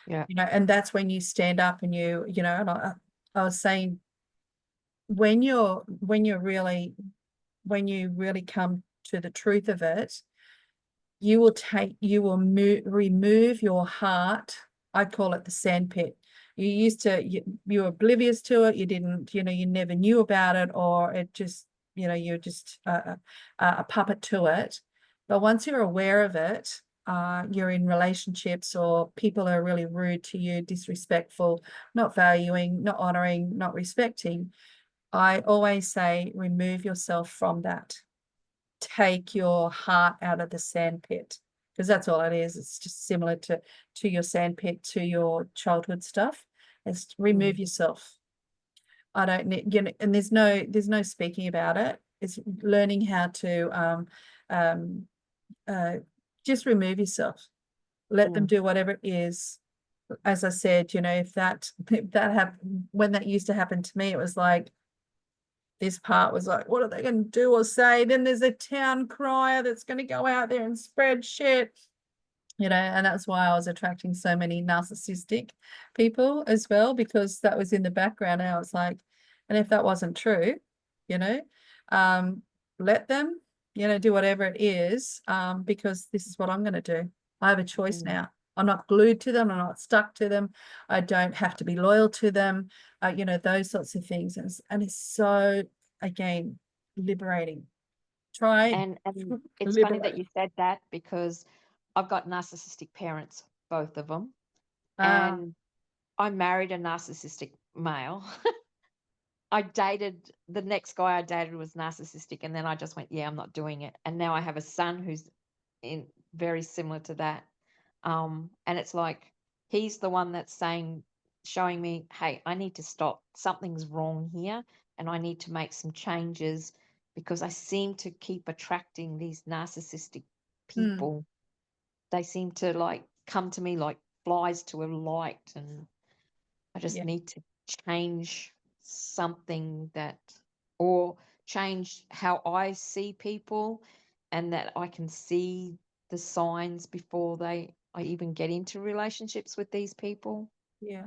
Speaker 1: yeah.
Speaker 2: You know, and that's when you stand up and you know, and I was saying, when you really come to the truth of it, you will remove your heart. I call it the sandpit. You were oblivious to it. You didn't, you know, you never knew about it, or it just, you know, you're just a puppet to it. But once you're aware of it, you're in relationships or people are really rude to you, disrespectful, not valuing, not honoring, not respecting. I always say, remove yourself from that. Take your heart out of the sandpit, because that's all it is. It's just similar to your sandpit, to your childhood stuff. It's remove
Speaker 1: Mm,
Speaker 2: yourself. I don't need, you know, and there's no speaking about it. It's learning how to um, uh, just remove yourself. Let them
Speaker 1: mm,
Speaker 2: do whatever it is. As I said, you know, if that happened, when that used to happen to me, it was like, this part was like, what are they going to do or say? Then there's a town crier that's going to go out there and spread shit, you know, and that's why I was attracting so many narcissistic people as well, because that was in the background. And I was like, and if that wasn't true, you know, um, let them, you know, do whatever it is, because this is what I'm going to do. I have a choice
Speaker 1: mm.
Speaker 2: now. I'm not glued to them. I'm not stuck to them. I don't have to be loyal to them. You know, those sorts of things. And it's so, again, liberating. Try
Speaker 1: And it's funny that
Speaker 2: liberating.
Speaker 1: you said that because I've got narcissistic parents, both of them,
Speaker 2: Uh,
Speaker 1: and I married a narcissistic male. I dated the next guy I dated was narcissistic, and then I just went, yeah, I'm not doing it. And now I have a son who's in very similar to that. And it's like he's the one that's saying, showing me, hey, I need to stop. Something's wrong here, and I need to make some changes because I seem to keep attracting these narcissistic
Speaker 2: hmm,
Speaker 1: people. They seem to like come to me like flies to a light, and I just
Speaker 2: yeah,
Speaker 1: need to change something that, or change how I see people, and that I can see the signs before I even get into relationships with these people.
Speaker 2: yeah.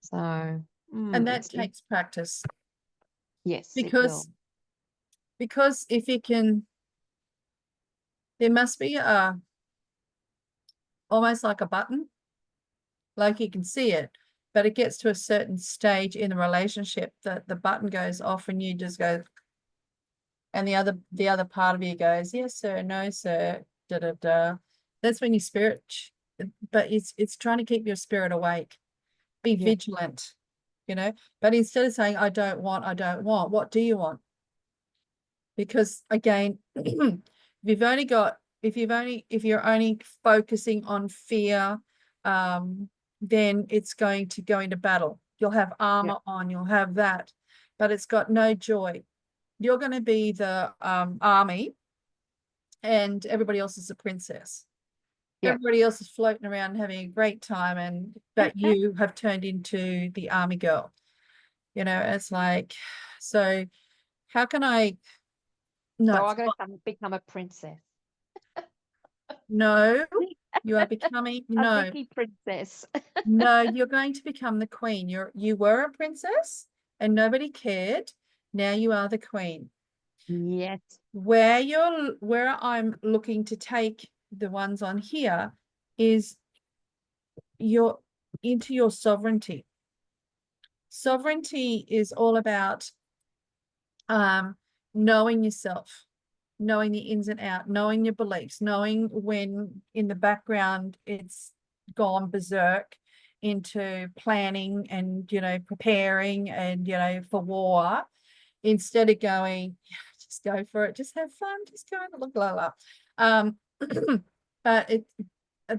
Speaker 1: So,
Speaker 2: And that
Speaker 1: it's
Speaker 2: takes practice,
Speaker 1: yes, it will.
Speaker 2: because if you can, there must be a, almost like a button, like you can see it, but it gets to a certain stage in the relationship that the button goes off and you just go, and the other part of you goes, yes sir, no sir, da da da. That's when your spirit, but it's trying to keep your spirit awake. Be
Speaker 1: Yeah,
Speaker 2: vigilant, you know. But instead of saying I don't want, what do you want? Because again, if you're only focusing on fear, then it's going to go into battle. You'll have
Speaker 1: yeah,
Speaker 2: armor on, you'll have that, but it's got no joy. You're going to be the army, and everybody else is a princess.
Speaker 1: Yep.
Speaker 2: Everybody else is floating around and having a great time, but you have turned into the army girl. You know, it's like, so how can I? No,
Speaker 1: So
Speaker 2: it's
Speaker 1: I got to become a princess.
Speaker 2: no, you are becoming
Speaker 1: A
Speaker 2: no,
Speaker 1: Vicky princess.
Speaker 2: no, you're going to become the queen. You were a princess and nobody cared. Now you are the queen.
Speaker 1: Yes.
Speaker 2: Where I'm looking to take the ones on here is your into your sovereignty. Sovereignty is all about knowing yourself, knowing the ins and out, knowing your beliefs, knowing when in the background it's gone berserk into planning and, you know, preparing and, you know, for war, instead of going, yeah, just go for it, just have fun, just go and look, la la. But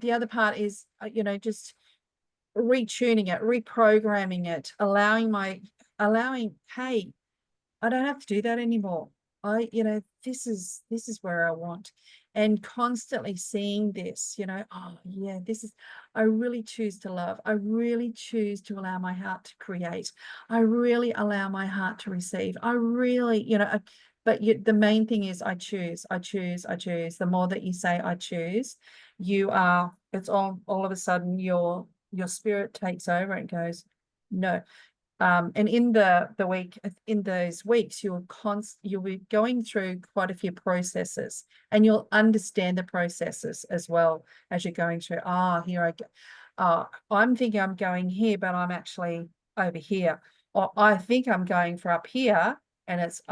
Speaker 2: the other part is, you know, just retuning it, reprogramming it, allowing, hey, I don't have to do that anymore. You know, this is where I want. And constantly seeing this, you know, oh yeah, I really choose to love. I really choose to allow my heart to create. I really allow my heart to receive. I really, you know, but the main thing is I choose, I choose, I choose. The more that you say I choose, it's all of a sudden your spirit takes over and goes, no, and in in those weeks, you'll be going through quite a few processes, and you'll understand the processes as well as you're going through. Here I go. I'm thinking I'm going here, but I'm actually over here. Or I think I'm going for up here, and it's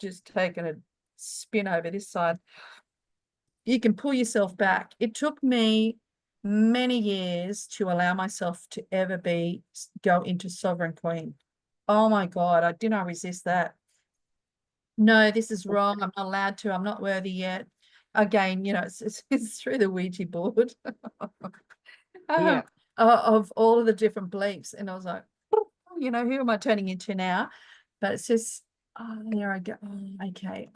Speaker 2: just taken a spin over this side. You can pull yourself back. It took me many years to allow myself to ever go into sovereign queen. Oh my God, I resist that. No, this is wrong. I'm not allowed to. I'm not worthy yet. Again, you know, it's through the Ouija board
Speaker 1: Yeah.
Speaker 2: of all of the different beliefs. And I was like, you know, who am I turning into now? But it's just, there I go. Okay.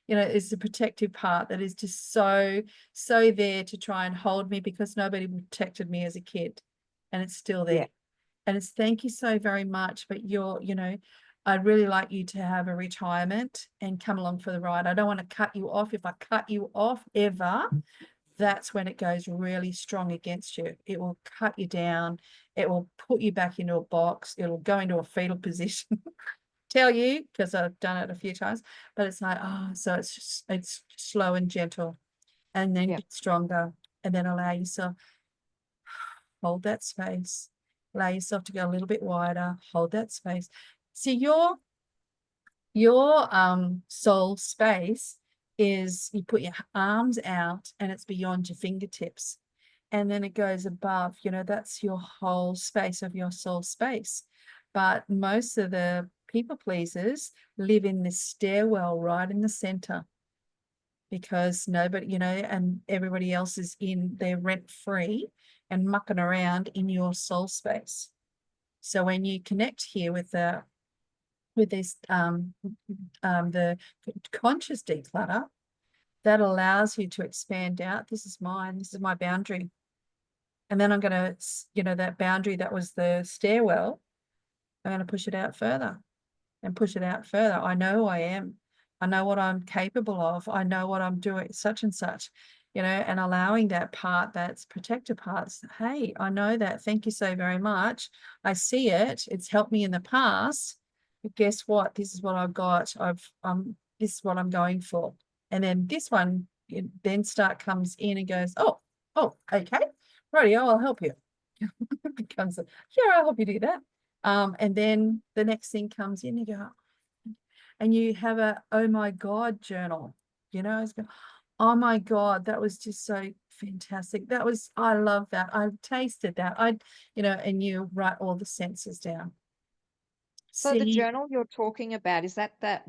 Speaker 2: You know, it's the protective part that is just so there to try and hold me, because nobody protected me as a kid, and it's still there.
Speaker 1: Yeah.
Speaker 2: And it's thank you so very much. But you know, I'd really like you to have a retirement and come along for the ride. I don't want to cut you off. If I cut you off ever, that's when it goes really strong against you. It will cut you down. It will put you back into a box. It'll go into a fetal position. Tell you, because I've done it a few times, but it's like, so it's slow and gentle, and then get stronger, and then allow yourself, hold that space, allow yourself to go a little bit wider, hold that space. See, your soul space is, you put your arms out and it's beyond your fingertips, and then it goes above, you know, that's your whole space of your soul space. But most of the people pleasers live in this stairwell right in the center, because nobody, you know, and everybody else is in there rent free and mucking around in your soul space. So when you connect here with this the conscious declutter, that allows you to expand out. This is mine. This is my boundary. And then I'm going to, you know, that boundary that was the stairwell, I'm going to push it out further and push it out further. I know who I am. I know what I'm capable of. I know what I'm doing, such and such, you know, and allowing that part, that's protected parts. Hey, I know that. Thank you so very much. I see it. It's helped me in the past. But guess what? This is what I've got. This is what I'm going for. And then this one then comes in and goes, oh, okay. Rightio, I'll help you. It becomes yeah, I'll help you do that. And then the next thing comes in, you go, and you have a oh my God journal, you know, it's go, oh my God, that was just so fantastic. I love that. I tasted that. You know, and you write all the senses down.
Speaker 1: So the
Speaker 2: See,
Speaker 1: journal you're talking about, is that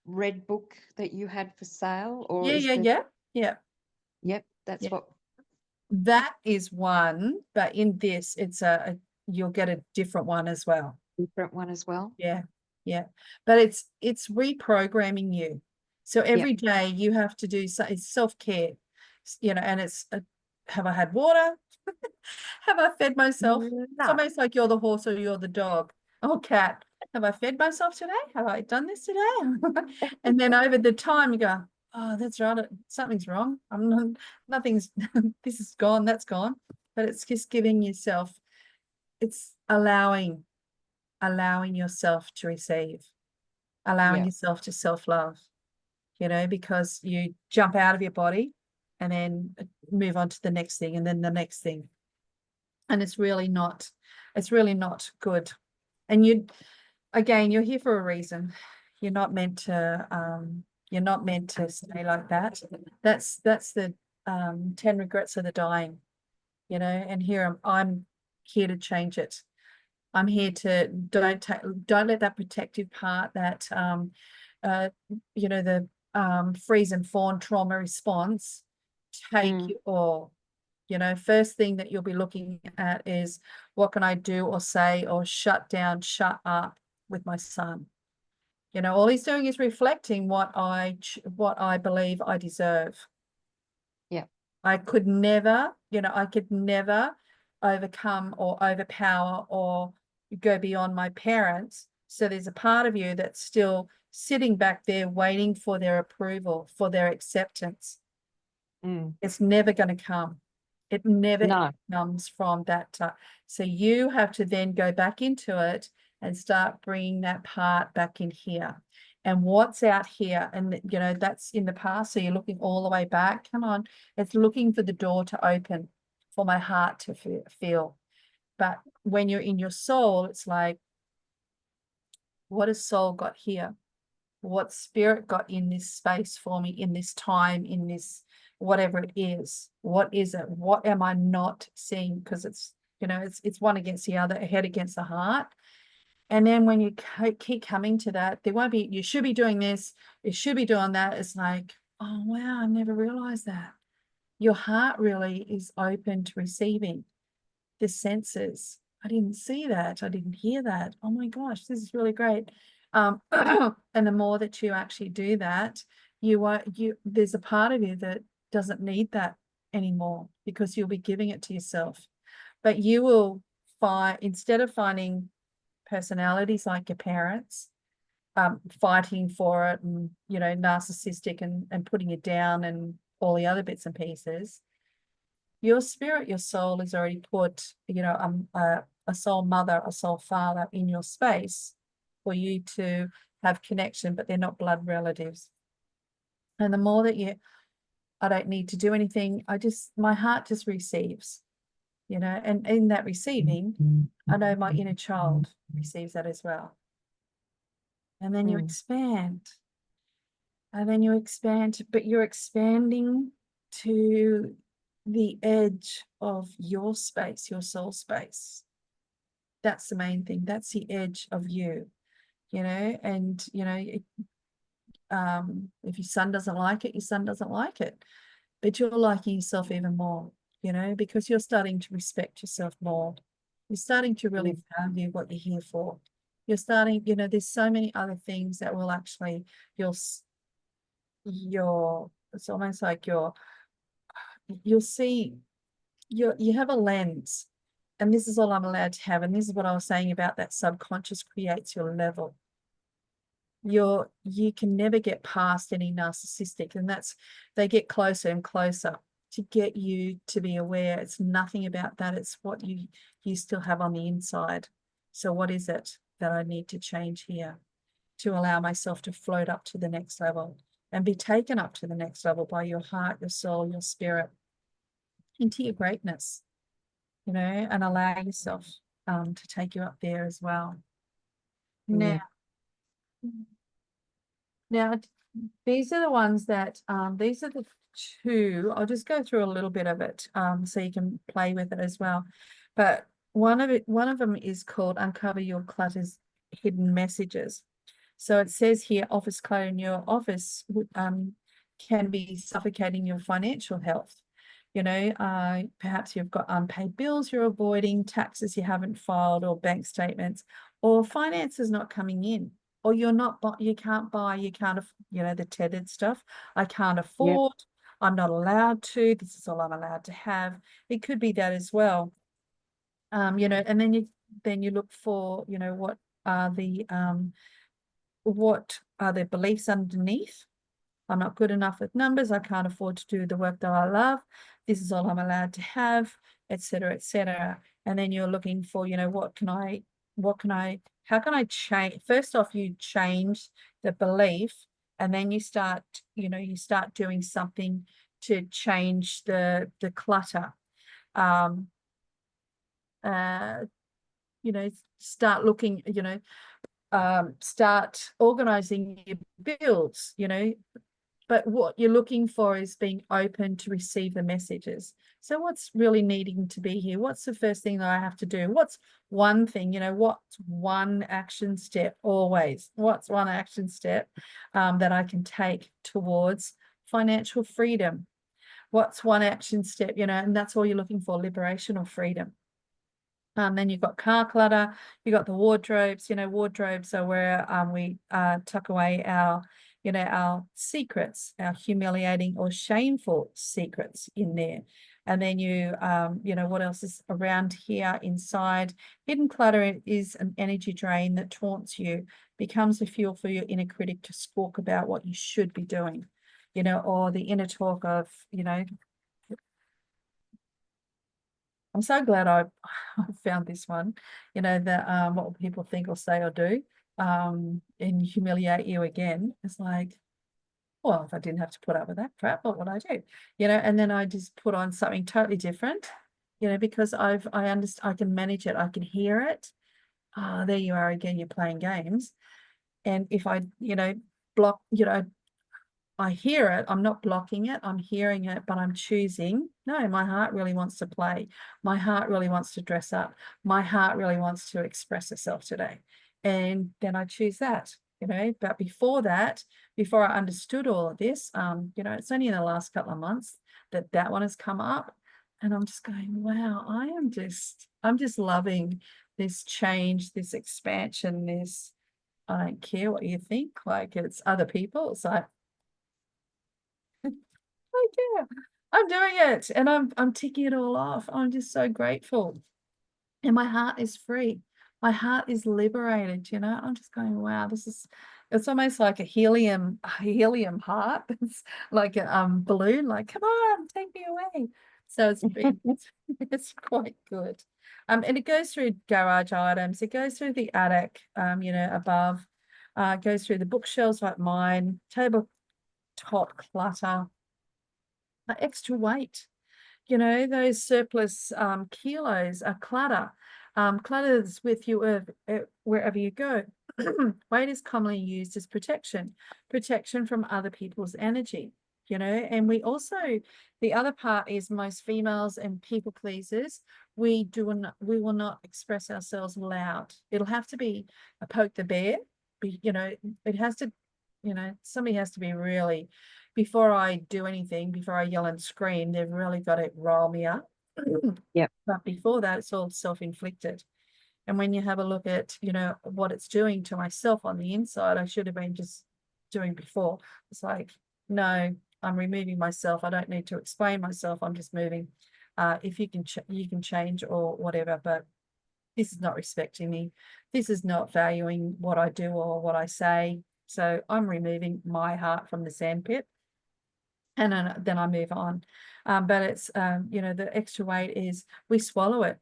Speaker 1: red book that you had for sale, or is
Speaker 2: yeah.
Speaker 1: Yep, that's
Speaker 2: Yeah.
Speaker 1: what.
Speaker 2: That is one, but in this, it's you'll get a different one as well.
Speaker 1: Different one as well.
Speaker 2: Yeah. But it's reprogramming you. So every day you have to do it's self-care. you know, and it's have I had water? Have I fed myself? It's
Speaker 1: No.
Speaker 2: almost like you're the horse or you're the dog. Oh, cat. Have I fed myself today? Have I done this today? And then over the time you go, oh, that's right. Something's wrong. I'm not, nothing's, this is gone, that's gone. But it's just giving yourself, it's allowing yourself to receive, allowing
Speaker 1: Yeah.
Speaker 2: yourself to self-love, you know, because you jump out of your body and then move on to the next thing and then the next thing. And it's really not good. And again, you're here for a reason. You're not meant to stay like that. That's the 10 regrets of the dying, you know, and here I'm here to change it. I'm here to don't let that protective part, that you know, the freeze and fawn trauma response take you all. You know, first thing that you'll be looking at is what can I do or say or shut down, shut up with my son. You know, all he's doing is reflecting what I believe I deserve.
Speaker 1: Yeah.
Speaker 2: I could never, you know, I could never overcome or overpower or go beyond my parents. So there's a part of you that's still sitting back there waiting for their approval, for their acceptance. It's never going to come. It never
Speaker 1: No.
Speaker 2: comes from that. So you have to then go back into it and start bringing that part back in here. And what's out here, and you know, that's in the past. So you're looking all the way back. Come on, it's looking for the door to open, for my heart to feel. But when you're in your soul, it's like, what has soul got here? What spirit got in this space for me, in this time, in this whatever it is? What is it? What am I not seeing? Because it's, you know, it's one against the other, a head against the heart. And then when you keep coming to that, there won't be, you should be doing this, you should be doing that. It's like, oh wow, I never realized that. Your heart really is open to receiving the senses. I didn't see that. I didn't hear that. Oh my gosh, this is really great. And the more that you actually do that, there's a part of you that doesn't need that anymore, because you'll be giving it to yourself. But you will find, instead of finding personalities like your parents, fighting for it and, you know, narcissistic and putting you down and all the other bits and pieces, your spirit, your soul has already put, you know, a soul mother, a soul father in your space for you to have connection, but they're not blood relatives. And the more that I don't need to do anything, my heart just receives, you know, and in that receiving, I know my inner child receives that as well. And then you expand. And then you expand, but you're expanding to the edge of your space, your soul space. That's the main thing. That's the edge of you, you know, and, you know, if your son doesn't like it, your son doesn't like it, but you're liking yourself even more, you know, because you're starting to respect yourself more. You're starting to really value what you're here for. You're starting, you know, there's so many other things that will actually, it's almost like you'll see, you have a lens, and this is all I'm allowed to have. And this is what I was saying about that subconscious creates your level. You can never get past any narcissistic, and they get closer and closer to get you to be aware. It's nothing about that. It's what you still have on the inside. So what is it that I need to change here to allow myself to float up to the next level and be taken up to the next level by your heart, your soul, your spirit, into your greatness, you know, and allow yourself to take you up there as well. Now, these are the ones that, these are the two, I'll just go through a little bit of it so you can play with it as well. But one of them is called Uncover Your Clutter's Hidden Messages. So it says here, office clutter in your office can be suffocating your financial health. You know, perhaps you've got unpaid bills you're avoiding, taxes you haven't filed, or bank statements, or finances not coming in, or you can't buy, you know, the tethered stuff. I can't afford, I'm not allowed to, this is all I'm allowed to have. It could be that as well. You know, and then you look for, you know, what are the beliefs underneath. I'm not good enough with numbers. I can't afford to do the work that I love. This is all I'm allowed to have, etc., etc. And then you're looking for, you know, how can I change? First off, you change the belief, and then you start, you know, you start doing something to change the clutter. Um, uh, you know, start looking, you know, start organizing your bills, you know, but what you're looking for is being open to receive the messages. So what's really needing to be here? What's the first thing that I have to do? What's one thing, you know, what's one action step always? What's one action step that I can take towards financial freedom? What's one action step, you know, and that's all you're looking for, liberation or freedom. Then you've got car clutter, you've got the wardrobes, you know, wardrobes are where we tuck away our, you know, our secrets, our humiliating or shameful secrets in there. And then you know, what else is around here inside? Hidden clutter is an energy drain that taunts you, becomes a fuel for your inner critic to squawk about what you should be doing, you know, or the inner talk of, you know, I'm so glad I found this one, you know, that what will people think or say or do, and humiliate you again. It's like, well, if I didn't have to put up with that crap, what would I do? You know, and then I just put on something totally different, you know, because I understand, I can manage it, I can hear it. Ah, there you are again, you're playing games. And if I, you know, block, you know, I hear it, I'm not blocking it, I'm hearing it, but I'm choosing, no, my heart really wants to play. My heart really wants to dress up. My heart really wants to express itself today. And then I choose that, you know, but before that, before I understood all of this, you know, it's only in the last couple of months that that one has come up. And I'm just going, wow, I'm just loving this change, this expansion, this, I don't care what you think, like it's other people. It's like, oh yeah, I'm doing it, and I'm ticking it all off. I'm just so grateful, and my heart is free. My heart is liberated. You know, I'm just going, wow, this is. It's almost like a helium heart. It's like a balloon. Like, come on, take me away. So it's quite good. And it goes through garage items. It goes through the attic. You know, above. It goes through the bookshelves like mine. Tabletop clutter, extra weight, you know, those surplus kilos are clutter. Clutter is with you wherever you go. Weight is commonly used as protection from other people's energy, you know. And we also, the other part is most females and people pleasers, we will not express ourselves loud. It'll have to be a poke the bear, you know, it has to, you know, somebody has to be really, before I do anything, before I yell and scream, they've really got to rile me up.
Speaker 1: Yep.
Speaker 2: But before that, it's all self-inflicted. And when you have a look at, you know, what it's doing to myself on the inside, I should have been just doing before. It's like, no, I'm removing myself. I don't need to explain myself. I'm just moving. If you can, you can change or whatever, but this is not respecting me. This is not valuing what I do or what I say. So I'm removing my heart from the sandpit, and then I move on. But it's, you know, the extra weight is we swallow it.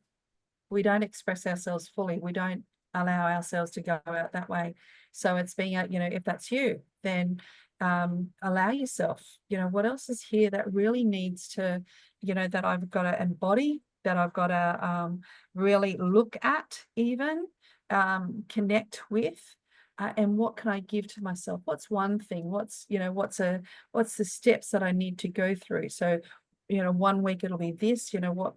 Speaker 2: We don't express ourselves fully. We don't allow ourselves to go out that way. So it's being, you know, if that's you, then allow yourself, you know, what else is here that really needs to, you know, that I've got to embody, that I've got to really look at, even connect with. And what can I give to myself? What's one thing? What's, you know, what's the steps that I need to go through? So, you know, 1 week it'll be this, you know, what,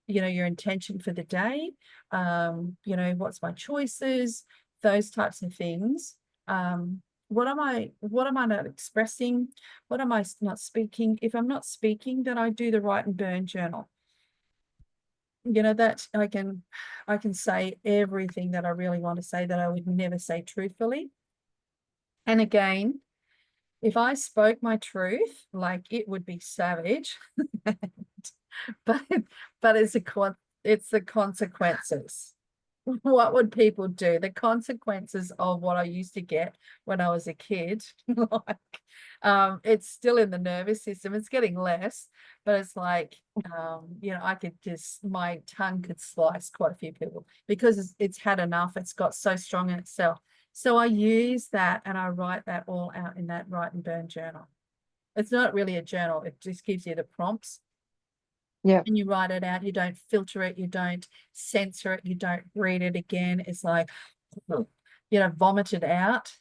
Speaker 2: you know, your intention for the day, you know, what's my choices, those types of things. What am I not expressing? What am I not speaking? If I'm not speaking, then I do the write and burn journal. You know, that I can say everything that I really want to say that I would never say truthfully. And again, if I spoke my truth, like it would be savage, but it's the consequences. What would people do? The consequences of what I used to get when I was a kid, like, it's still in the nervous system. It's getting less, but it's like, I could just, my tongue could slice quite a few people because it's had enough. It's got so strong in itself. So I use that and I write that all out in that write and burn journal. It's not really a journal. It just gives you the prompts
Speaker 1: Yeah.
Speaker 2: and you write it out. You don't filter it. You don't censor it. You don't read it again. It's like, vomit it out.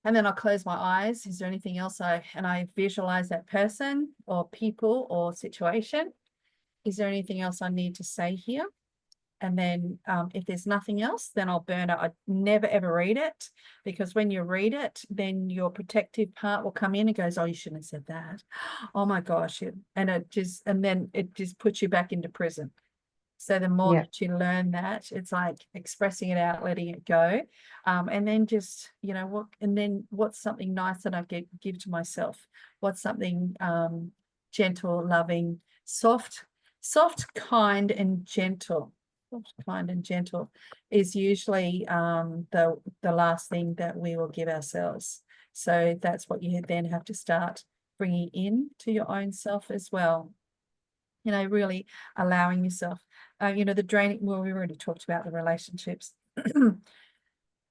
Speaker 2: And then I'll close my eyes. Is there anything else and I visualize that person or people or situation? Is there anything else I need to say here? And then if there's nothing else, then I'll burn it. I never ever read it, because when you read it, then your protective part will come in and goes, oh, you shouldn't have said that. Oh my gosh. And then it just puts you back into prison. So the more
Speaker 1: Yeah.
Speaker 2: that you learn that, it's like expressing it out, letting it go. And then just, what's something nice that I give to myself? What's something gentle, loving, soft, kind, and gentle. Soft, kind, and gentle is usually the last thing that we will give ourselves. So that's what you then have to start bringing in to your own self as well. Really allowing yourself, the draining, well, we already talked about the relationships.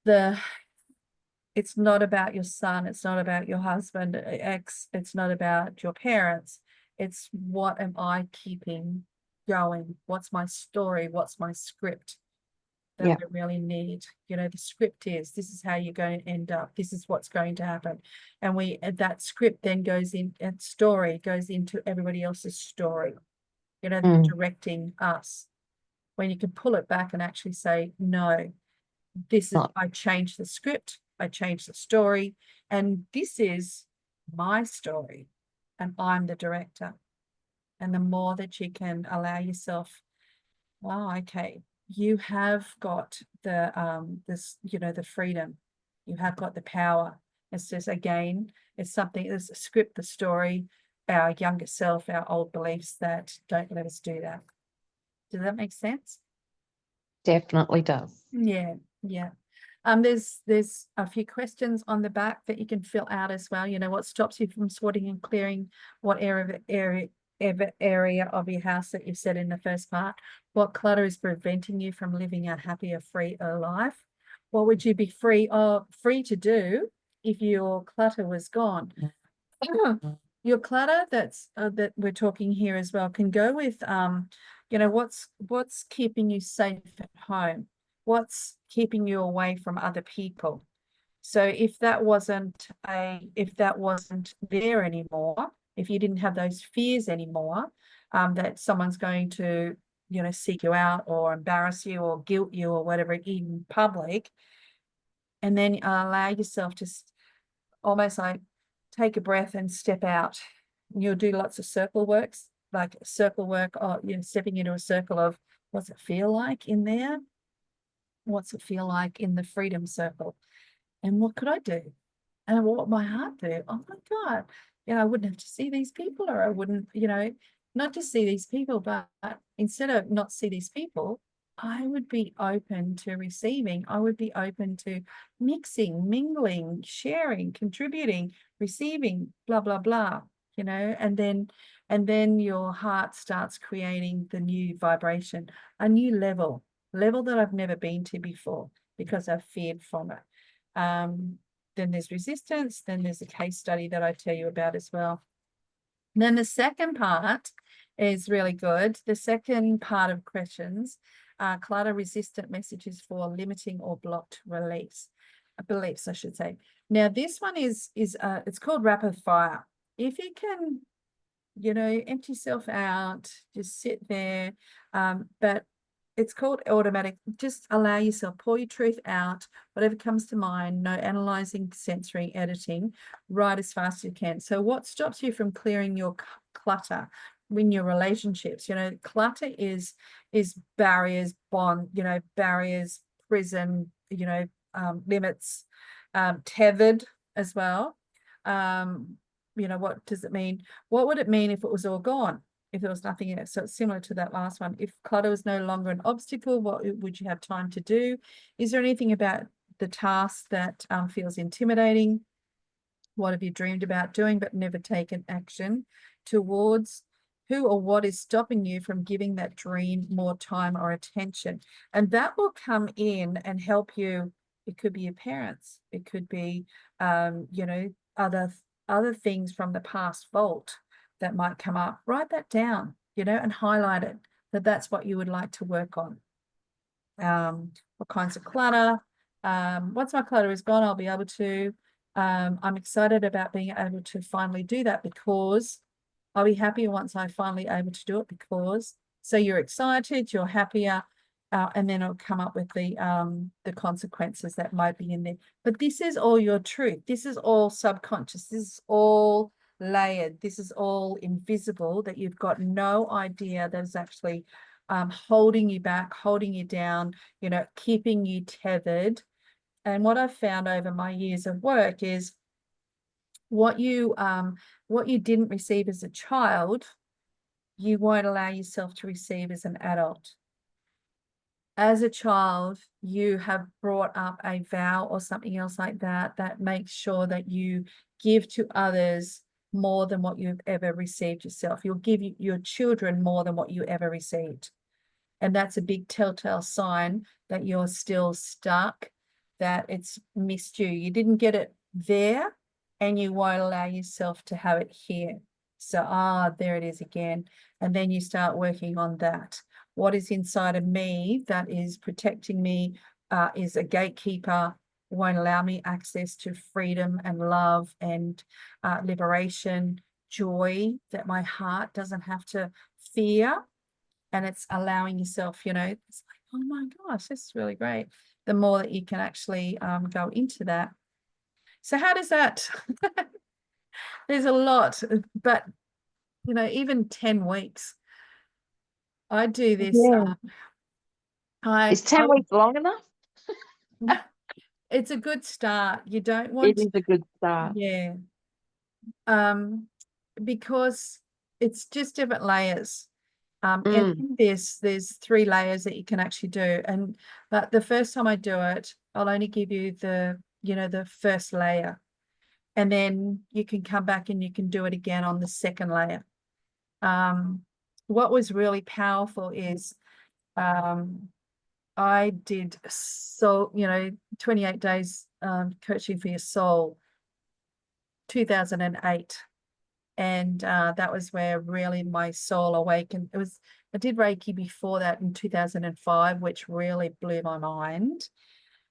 Speaker 2: It's not about your son, it's not about your husband, ex, it's not about your parents. It's what am I keeping going? What's my story? What's my script that
Speaker 1: Yeah.
Speaker 2: I really need? The script is, this is how you're going to end up. This is what's going to happen. And that script then goes in, and story goes into everybody else's story.
Speaker 1: Mm.
Speaker 2: Directing us, when you can pull it back and actually say, no,
Speaker 1: Not
Speaker 2: I changed the script, I changed the story, and this is my story, and I'm the director. And the more that you can allow yourself, oh, okay, you have got the freedom, you have got the power. It's just, again, it's a script, the story, our younger self, our old beliefs that don't let us do that. Does that make sense?
Speaker 1: definitely does.
Speaker 2: Yeah, yeah. There's a few questions on the back that you can fill out as well. What stops you from sorting and clearing? What area of your house that you said in the first part? What clutter is preventing you from living a happier, freer life? What would you be free to do if your clutter was gone? Your clutter that we're talking here as well can go with what's keeping you safe at home, what's keeping you away from other people. So if that wasn't there anymore, if you didn't have those fears anymore, that someone's going to seek you out or embarrass you or guilt you or whatever in public, and then allow yourself to almost like take a breath and step out. You'll do lots of circle works, like circle work, or stepping into a circle of what's it feel like in there? What's it feel like in the freedom circle? And what could I do? And what would my heart do? Oh my God, I wouldn't have to see these people, or I wouldn't, not just see these people, but instead of not see these people, I would be open to receiving. I would be open to mixing, mingling, sharing, contributing, receiving, blah, blah, blah, and then your heart starts creating the new vibration, a new level that I've never been to before because I've feared from it. Then there's resistance. Then there's a case study that I tell you about as well. And then the second part is really good. The second part of questions are clutter resistant messages for limiting or blocked beliefs, I should say. Now, this one is it's called rapid fire. If you can, empty yourself out, just sit there. But it's called automatic. Just allow yourself, pour your truth out, whatever comes to mind, no analyzing, censoring, editing, write as fast as you can. So what stops you from clearing your clutter in your relationships? Clutter is barriers, barriers, prison, limits, tethered as well. What does it mean? What would it mean if it was all gone? If there was nothing else? So it's similar to that last one. If clutter was no longer an obstacle, what would you have time to do? Is there anything about the task that feels intimidating? What have you dreamed about doing but never taken action towards? Who or what is stopping you from giving that dream more time or attention? And that will come in and help you. It could be your parents. It could be, other things from the past vault that might come up. Write that down, and highlight it, that's what you would like to work on. What kinds of clutter? Once my clutter is gone, I'll be able to, I'm excited about being able to finally do that, because I'll be happier once I'm finally able to do it, because so you're excited, you're happier, and then it'll come up with the consequences that might be in there. But this is all your truth. This is all subconscious. This is all layered. This is all invisible, that you've got no idea that is actually holding you back, holding you down, keeping you tethered. And what I've found over my years of work is what you didn't receive as a child, you won't allow yourself to receive as an adult. As a child, you have brought up a vow or something else like that, that makes sure that you give to others more than what you've ever received yourself. You'll give your children more than what you ever received. And that's a big telltale sign that you're still stuck, that it's missed you. You didn't get it there, and you won't allow yourself to have it here. So, there it is again. And then you start working on that. What is inside of me that is protecting me, is a gatekeeper, won't allow me access to freedom and love and liberation, joy, that my heart doesn't have to fear. And it's allowing yourself, it's like, oh my gosh, this is really great. The more that you can actually go into that. So how does that, there's a lot, but, even 10 weeks, I do this.
Speaker 1: Yeah. Is 10 weeks long enough?
Speaker 2: It's a good start. You don't
Speaker 1: It
Speaker 2: want,
Speaker 1: is a good start.
Speaker 2: yeah, because it's just different layers. And in this, there's 3 layers that you can actually do. But the first time I do it, I'll only give you the first layer. And then you can come back and you can do it again on the second layer. What was really powerful is I did 28 days coaching for your soul, 2008. And that was where really my soul awakened. I did Reiki before that in 2005, which really blew my mind.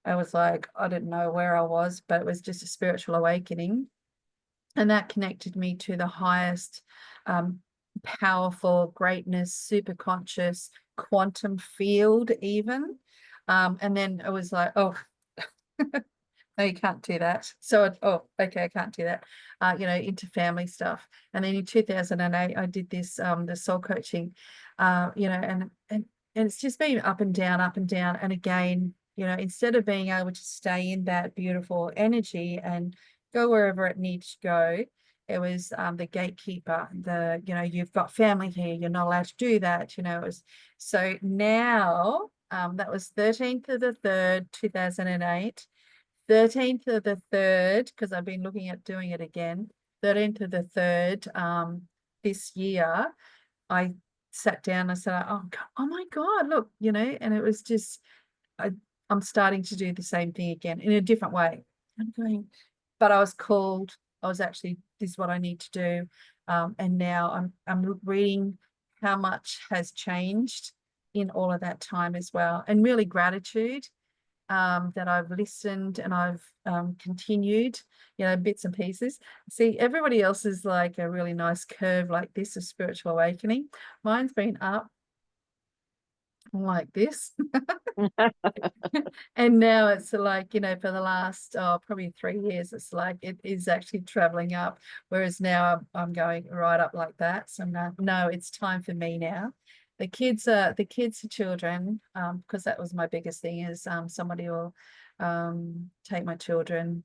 Speaker 2: I was like, I didn't know where I was, but it was just a spiritual awakening. And that connected me to the highest powerful greatness, super conscious, quantum field even. And then it was like, oh, no, you can't do that. So, okay, I can't do that. Into family stuff. And then in 2008, I did this, the soul coaching, and it's just been up and down, up and down. And again, instead of being able to stay in that beautiful energy and go wherever it needs to go, it was the gatekeeper, you've got family here, you're not allowed to do that, it was. So now, that was 13th of the 3rd, 2008. 13th of the 3rd, because I've been looking at doing it again, 13th of the 3rd, this year, I sat down, I said, oh my God, look, and it was just, I'm starting to do the same thing again in a different way. I'm going, but I was called, this is what I need to do. And now I'm reading how much has changed in all of that time as well. And really gratitude that I've listened and I've continued, bits and pieces. See, everybody else is like a really nice curve like this of spiritual awakening. Mine's been up like this. And now it's like, for the last probably 3 years, it's like it is actually traveling up. Whereas now I'm going right up like that. So no, it's time for me now. The kids are children, because that was my biggest thing is somebody will take my children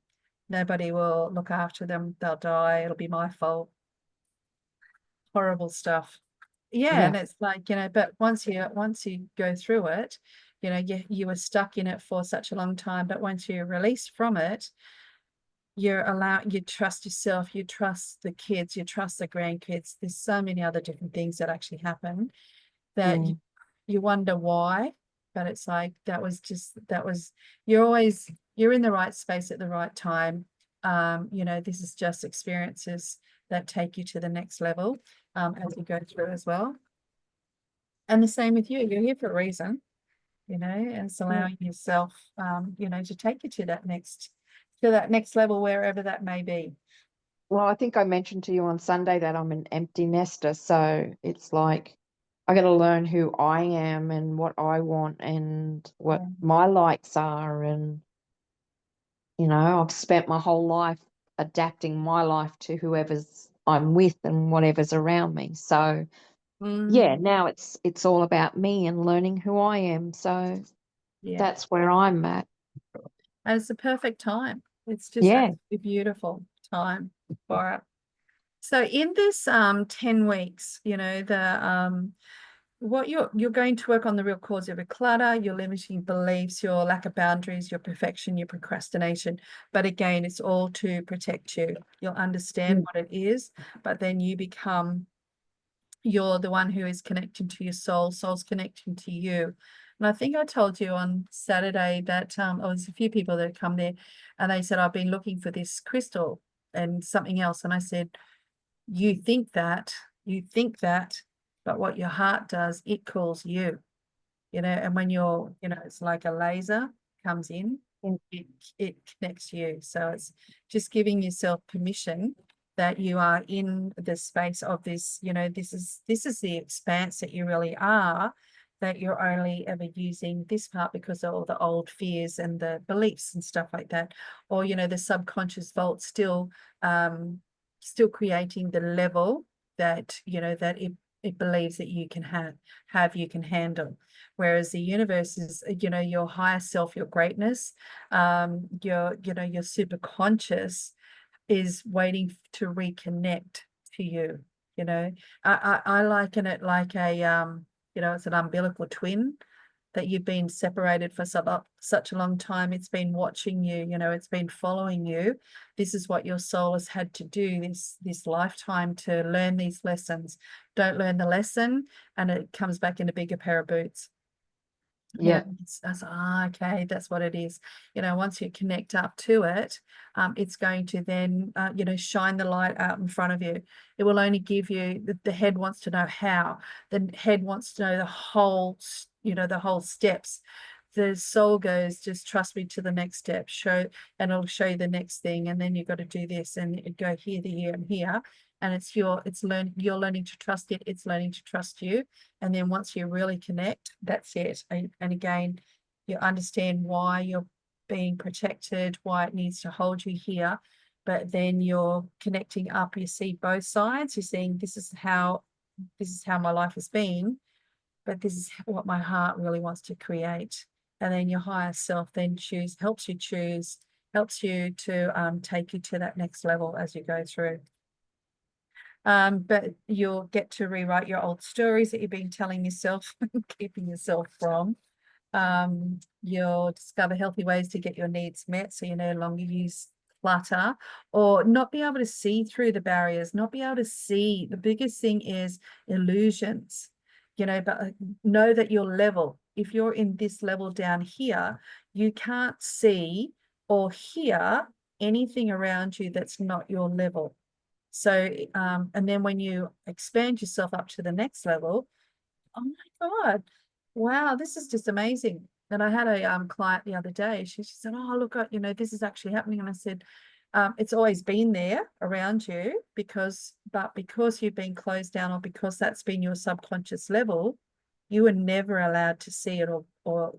Speaker 2: Nobody will look after them. They'll die. It'll be my fault. Horrible stuff. Yeah,
Speaker 1: Yeah.
Speaker 2: and it's like, but once you go through it, you were stuck in it for such a long time, but once you're released from it, you trust yourself, you trust the kids, you trust the grandkids. There's so many other different things that actually happen that
Speaker 1: Mm.
Speaker 2: you wonder why, but it's like that was you're in the right space at the right time. This is just experiences that take you to the next level as you go through as well. And the same with you. You're here for a reason, and it's
Speaker 1: Yeah.
Speaker 2: allowing yourself, to take you to that next level, wherever that may be.
Speaker 1: Well, I think I mentioned to you on Sunday that I'm an empty nester, so it's like I got to learn who I am and what I want and what
Speaker 2: Yeah.
Speaker 1: my likes are. And, I've spent my whole life adapting my life to whoever's I'm with and whatever's around me. So, yeah,
Speaker 2: Mm,
Speaker 1: now it's all about me and learning who I am. So
Speaker 2: yeah.
Speaker 1: that's where I'm at.
Speaker 2: And it's the perfect time. It's just
Speaker 1: Yeah.
Speaker 2: absolutely beautiful time for it. So in this 10 weeks, what you're going to work on the real cause of your clutter, your limiting beliefs, your lack of boundaries, your perfection, your procrastination. But again, it's all to protect you. You'll understand
Speaker 1: Mm.
Speaker 2: what it is, but then you're the one who is connecting to your soul's connecting to you. And I think I told you on Saturday that there's a few people that come there and they said, I've been looking for this crystal and something else. And I said, you you think that, but what your heart does, it calls you, and when it's like a laser comes in,
Speaker 1: Yeah.
Speaker 2: it connects you. So it's just giving yourself permission that you are in the space of this, this is the expanse that you really are, that you're only ever using this part because of all the old fears and the beliefs and stuff like that, or the subconscious vault still creating the level that that it believes that you can you can handle. Whereas the universe is, your higher self, your greatness, your super conscious is waiting to reconnect to you. I liken it like it's an umbilical twin that you've been separated for such a long time. It's been watching you, it's been following you. This is what your soul has had to do this lifetime, to learn these lessons. Don't learn the lesson and it comes back in a bigger pair of boots.
Speaker 1: Yeah.
Speaker 2: Okay, that's what it is. Once you connect up to it, it's going to then, shine the light out in front of you. It will only give you, the head wants to know how. The head wants to know the whole steps. The soul goes, just trust me to the next step, and it'll show you the next thing. And then you've got to do this and go here, here, and here. And you're learning to trust it. It's learning to trust you. And then once you really connect, that's it. And again, you understand why you're being protected, why it needs to hold you here. But then you're connecting up, you see both sides. You're seeing this is how my life has been, but this is what my heart really wants to create. And then your higher self then helps you to take you to that next level as you go through. But you'll get to rewrite your old stories that you've been telling yourself, keeping yourself from. You'll discover healthy ways to get your needs met, so you no longer use clutter or not be able to see through the barriers, not be able to see. The biggest thing is illusions, but know that you're level. If you're in this level down here, you can't see or hear anything around you that's not your level. So, and then when you expand yourself up to the next level, oh my God, wow, this is just amazing. And I had a client the other day, she said, oh, look, this is actually happening. And I said, it's always been there around you because you've been closed down, or because that's been your subconscious level, you were never allowed to see it or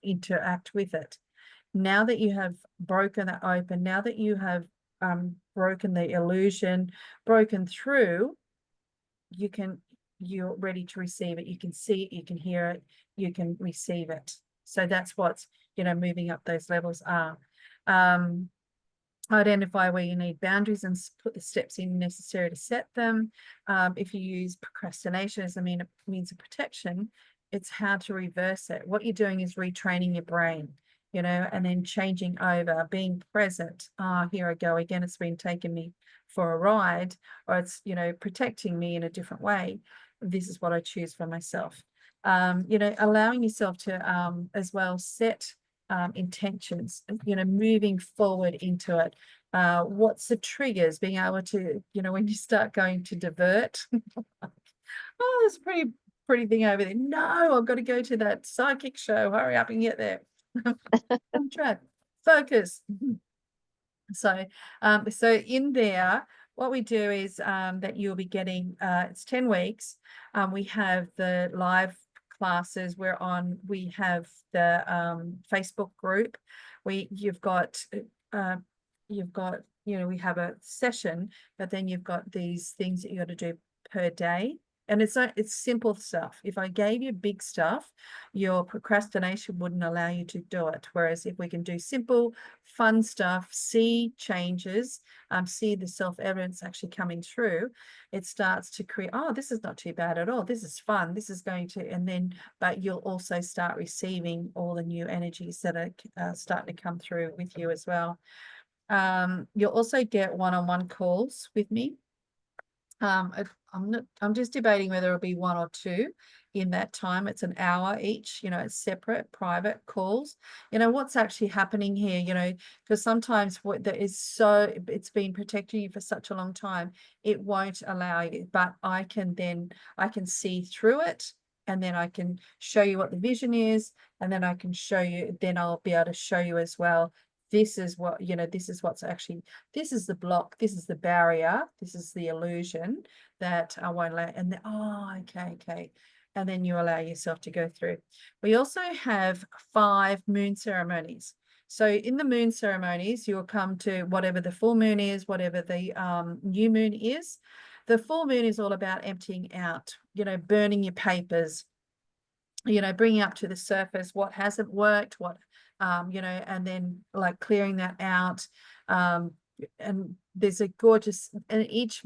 Speaker 2: interact with it. Now that you have broken that open, now that you have broken the illusion, broken through, you're ready to receive it. You can see it, you can hear it, you can receive it. So that's what's moving up those levels are. Identify where you need boundaries and put the steps in necessary to set them. If you use procrastination as a means of protection, it's how to reverse it. What you're doing is retraining your brain, you know, and then changing over, being present. Here I go again. It's been taking me for a ride, or it's, you know, protecting me in a different way. This is what I choose for myself. You know, allowing yourself to as well set intentions, you know, moving forward into it. What's the triggers? Being able to, you know, when you start going to divert, oh, there's a pretty thing over there. No, I've got to go to that psychic show. Hurry up and get there. On track. Focus. So, so in there, what we do is that you'll be getting, it's 10 weeks. We have the live classes we have the Facebook group. You've got, you know, we have a session, but then you've got these things that you got to do per day. And it's simple stuff. If I gave you big stuff, your procrastination wouldn't allow you to do it. Whereas if we can do simple, fun stuff, see changes, see the self-evidence actually coming through, it starts to create, oh, this is not too bad at all. This is fun. This is going to, and then, but you'll also start receiving all the new energies that are starting to come through with you as well. You'll also get one-on-one calls with me. I'm just debating whether it'll be 1 or 2 in that time. It's an hour each, you know, it's separate private calls. You know, what's actually happening here, you know, because sometimes what there is, so it's been protecting you for such a long time, it won't allow you, but I can see through it, and then I can show you what the vision is, and then I can show you, then I'll be able to show you as well, this is what, you know, this is what's actually, this is the block, this is the barrier, this is the illusion that I won't let, and then, oh, okay. And then you allow yourself to go through. We also have 5 moon ceremonies. So in the moon ceremonies, you'll come to whatever the full moon is, whatever the new moon is. The full moon is all about emptying out, you know, burning your papers, you know, bringing up to the surface what hasn't worked, what you know, and then like clearing that out. And there's a gorgeous, and each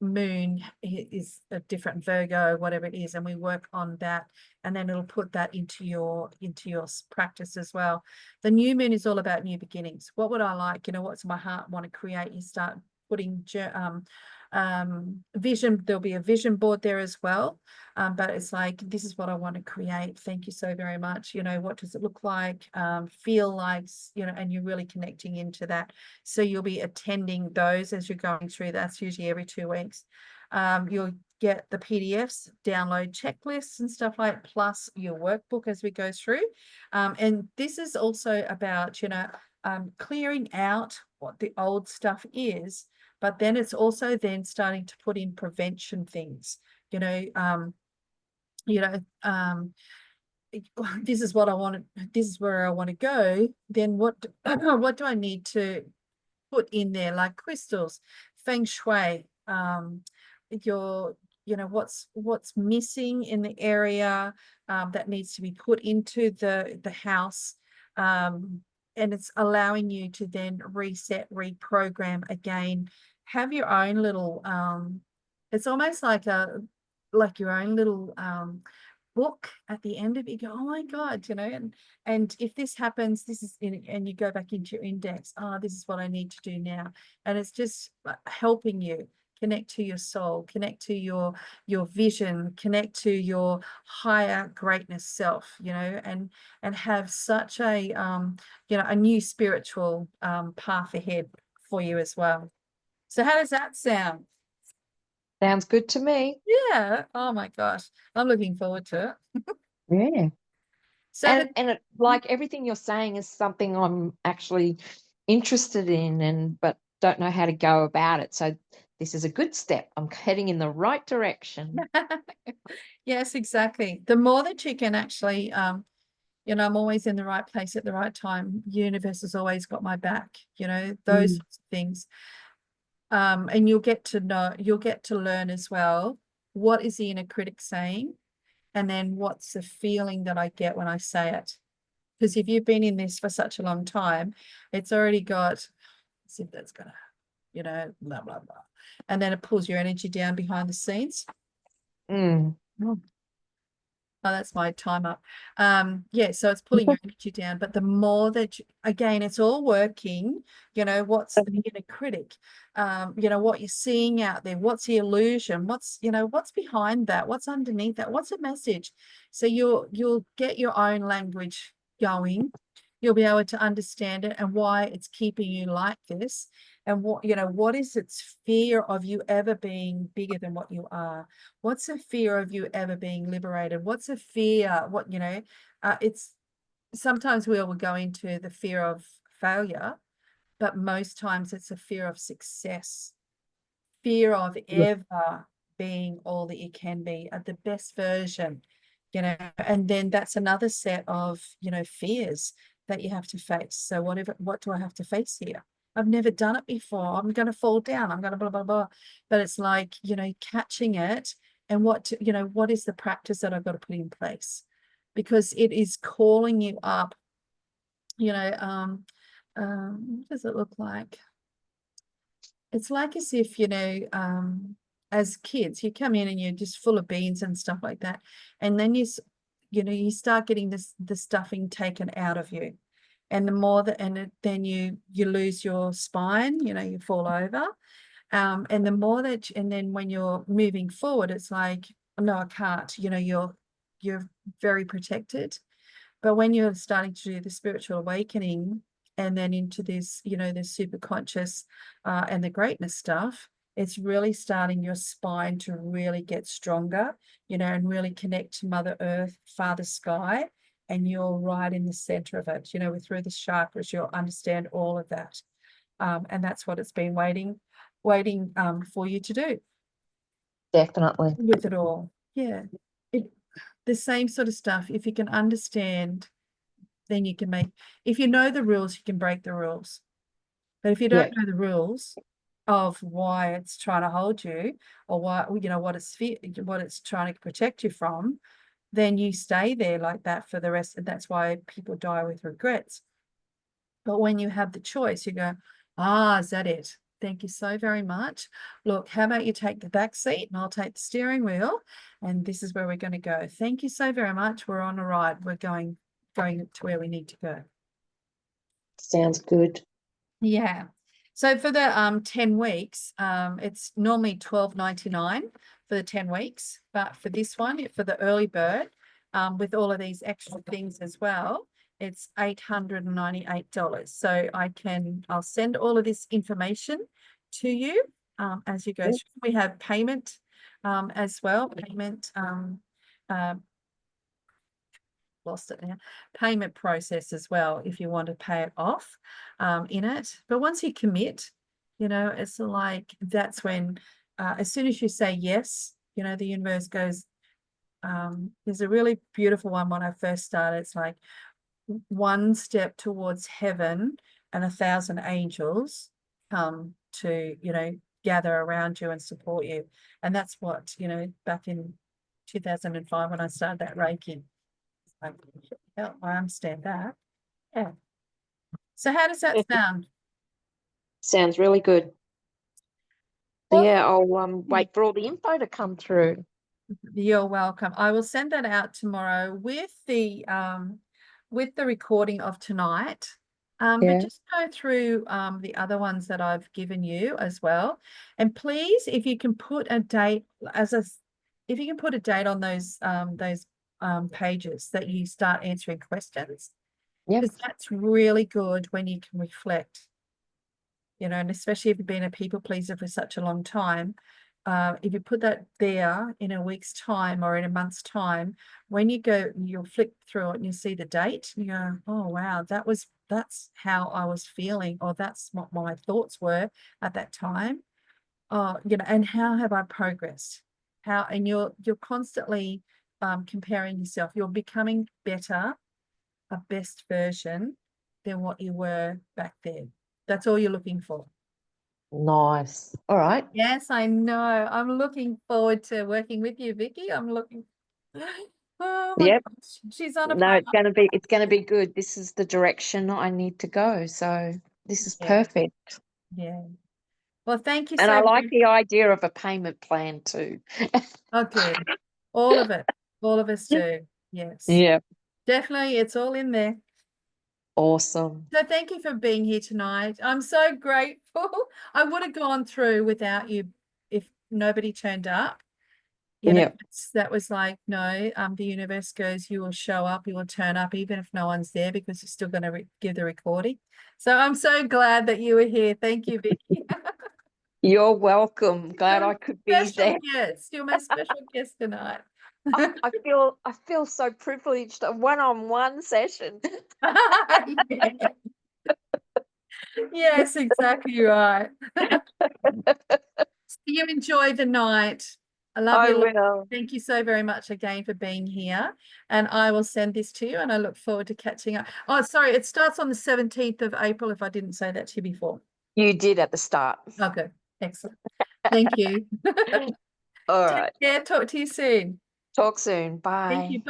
Speaker 2: moon is a different Virgo, whatever it is, and we work on that, and then it'll put that into your practice as well. The new moon is all about new beginnings. What would I like, you know, what's my heart want to create? You start putting vision. There'll be a vision board there as well, but it's like, this is what I want to create. Thank you so very much. You know, what does it look like, feel like, you know, and you're really connecting into that. So you'll be attending those as you're going through. That's usually every 2 weeks. You'll get the PDFs, download checklists and stuff like, plus your workbook as we go through. And this is also about, you know, clearing out what the old stuff is, but then it's also then starting to put in prevention things, you know, this is what I want, this is where I want to go. Then what do I need to put in there, like crystals, feng shui, you know, what's missing in the area that needs to be put into the house, and it's allowing you to then reset, reprogram again, have your own little it's almost like your own little book at the end of it. You go, oh my God, you know, and if this happens, this is in, and you go back into your index, oh, this is what I need to do now. And it's just helping you connect to your soul, connect to your vision, connect to your higher greatness self, you know, and have such a you know, a new spiritual path ahead for you as well. So how does that sound?
Speaker 1: Sounds good to me.
Speaker 2: Yeah. Oh my gosh. I'm looking forward to it.
Speaker 1: Yeah.
Speaker 2: So
Speaker 1: And it, like everything you're saying is something I'm actually interested in, but don't know how to go about it. So this is a good step. I'm heading in the right direction.
Speaker 2: yes, exactly. The more that you can actually, you know, I'm always in the right place at the right time. Universe has always got my back, you know, those sorts of things. And you'll get to learn as well, what is the inner critic saying? And then what's the feeling that I get when I say it? Because if you've been in this for such a long time, it's already got, as if that's gonna, blah blah blah, and then it pulls your energy down behind the scenes.
Speaker 1: Mm.
Speaker 2: Oh, that's my time up. Yeah, so it's pulling your energy down, but the more that again, it's all working, what's the inner critic, what you're seeing out there, what's the illusion, what's behind that, what's underneath that, what's a message. So you'll get your own language going. You'll be able to understand it and why it's keeping you like this. And what is its fear of you ever being bigger than what you are? What's the fear of you ever being liberated? What's a fear? It's sometimes we will go into the fear of failure, but most times it's a fear of success, fear of ever being all that you can be at the best version, and then that's another set of, fears that you have to face. So what do I have to face here? I've never done it before. I'm going to fall down. I'm going to blah, blah, blah. But it's like, catching it and what is the practice that I've got to put in place? Because it is calling you up, what does it look like? It's like as if, as kids, you come in and you're just full of beans and stuff like that. And then you start getting the stuffing taken out of you. And the more that, then you lose your spine, you fall over. And the more that, and then when you're moving forward, it's like, no, I can't, you're very protected. But when you're starting to do the spiritual awakening and then into this, the super conscious and the greatness stuff, it's really starting your spine to really get stronger, and really connect to Mother Earth, Father Sky, and you're right in the center of it. Through the chakras, you'll understand all of that. And that's what it's been waiting for you to do.
Speaker 1: Definitely.
Speaker 2: With it all. Yeah. The same sort of stuff, if you can understand, then you can if you know the rules, you can break the rules. But if you don't know the rules of why it's trying to hold you, or why, what it's trying to protect you from, then you stay there like that for the rest. And that's why people die with regrets. But when you have the choice, you go, is that it? Thank you so very much. Look, how about you take the back seat and I'll take the steering wheel, and this is where we're going to go. Thank you so very much. We're on a ride. We're going to where we need to go.
Speaker 1: Sounds good.
Speaker 2: Yeah. So for the 10 weeks, it's normally $12.99 for the 10 weeks, but for this one, for the early bird, with all of these extra things as well, it's $898. So I'll send all of this information to you as you go through. We have payment as well. Lost it now. Payment process as well, if you want to pay it off in it. But once you commit, it's like that's when, as soon as you say yes, the universe goes. There's a really beautiful one when I first started. It's like one step towards heaven and 1,000 angels come to, gather around you and support you. And that's what, back in 2005 when I started that Reiki. Like, yeah, I understand that. Yeah. So how does that sound?
Speaker 1: Sounds really good.
Speaker 2: Well,
Speaker 1: yeah, I'll wait for all the info to come through.
Speaker 2: You're welcome. I will send that out tomorrow with the recording of tonight. But just go through the other ones that I've given you as well. And please, if you can put a date if you can put a date on those pages that you start answering questions. Because that's really good when you can reflect, and especially if you've been a people pleaser for such a long time. If you put that there in a week's time or in a month's time, when you go, you'll flick through it and you see the date, and you go, oh, wow, that's how I was feeling, or that's what my thoughts were at that time. And how have I progressed? And you're constantly comparing yourself. You're becoming better, a best version than what you were back then. That's all you're looking for.
Speaker 1: Nice. All right.
Speaker 2: Yes, I know. I'm looking forward to working with you, Vicky. I'm looking. Oh my gosh. She's on a
Speaker 1: No, it's gonna be good. This is the direction I need to go. So this is perfect.
Speaker 2: Yeah. Well, thank you
Speaker 1: And I
Speaker 2: so
Speaker 1: like
Speaker 2: much.
Speaker 1: the idea of a payment plan too.
Speaker 2: Oh, good. All of it. All of us do. Yes.
Speaker 1: Yeah,
Speaker 2: Definitely. It's all in there.
Speaker 1: awesome.
Speaker 2: So thank you for being here tonight. I'm so grateful. I would have gone through without you if nobody turned up.
Speaker 1: Yeah,
Speaker 2: That was like, no, the universe goes, you will show up, you will turn up, even if no one's there, because you're still going to give the recording. So I'm so glad that you were here. Thank you, Vicky.
Speaker 1: you're welcome. Glad
Speaker 2: You're
Speaker 1: I
Speaker 2: a
Speaker 1: could be
Speaker 2: special
Speaker 1: there.
Speaker 2: guest. You're my special guest tonight.
Speaker 1: I feel so privileged. A one-on-one session.
Speaker 2: Yeah. Yes, exactly right. So you enjoy the night. I love
Speaker 1: I
Speaker 2: you.
Speaker 1: will.
Speaker 2: Thank you so very much again for being here. And I will send this to you and I look forward to catching up. Oh, sorry, it starts on the 17th of April, if I didn't say that to you before.
Speaker 1: You did at the start.
Speaker 2: Okay, excellent. Thank you.
Speaker 1: All
Speaker 2: Take
Speaker 1: right.
Speaker 2: care. Talk to you soon.
Speaker 1: Talk soon.
Speaker 2: Thank
Speaker 1: Bye.
Speaker 2: you.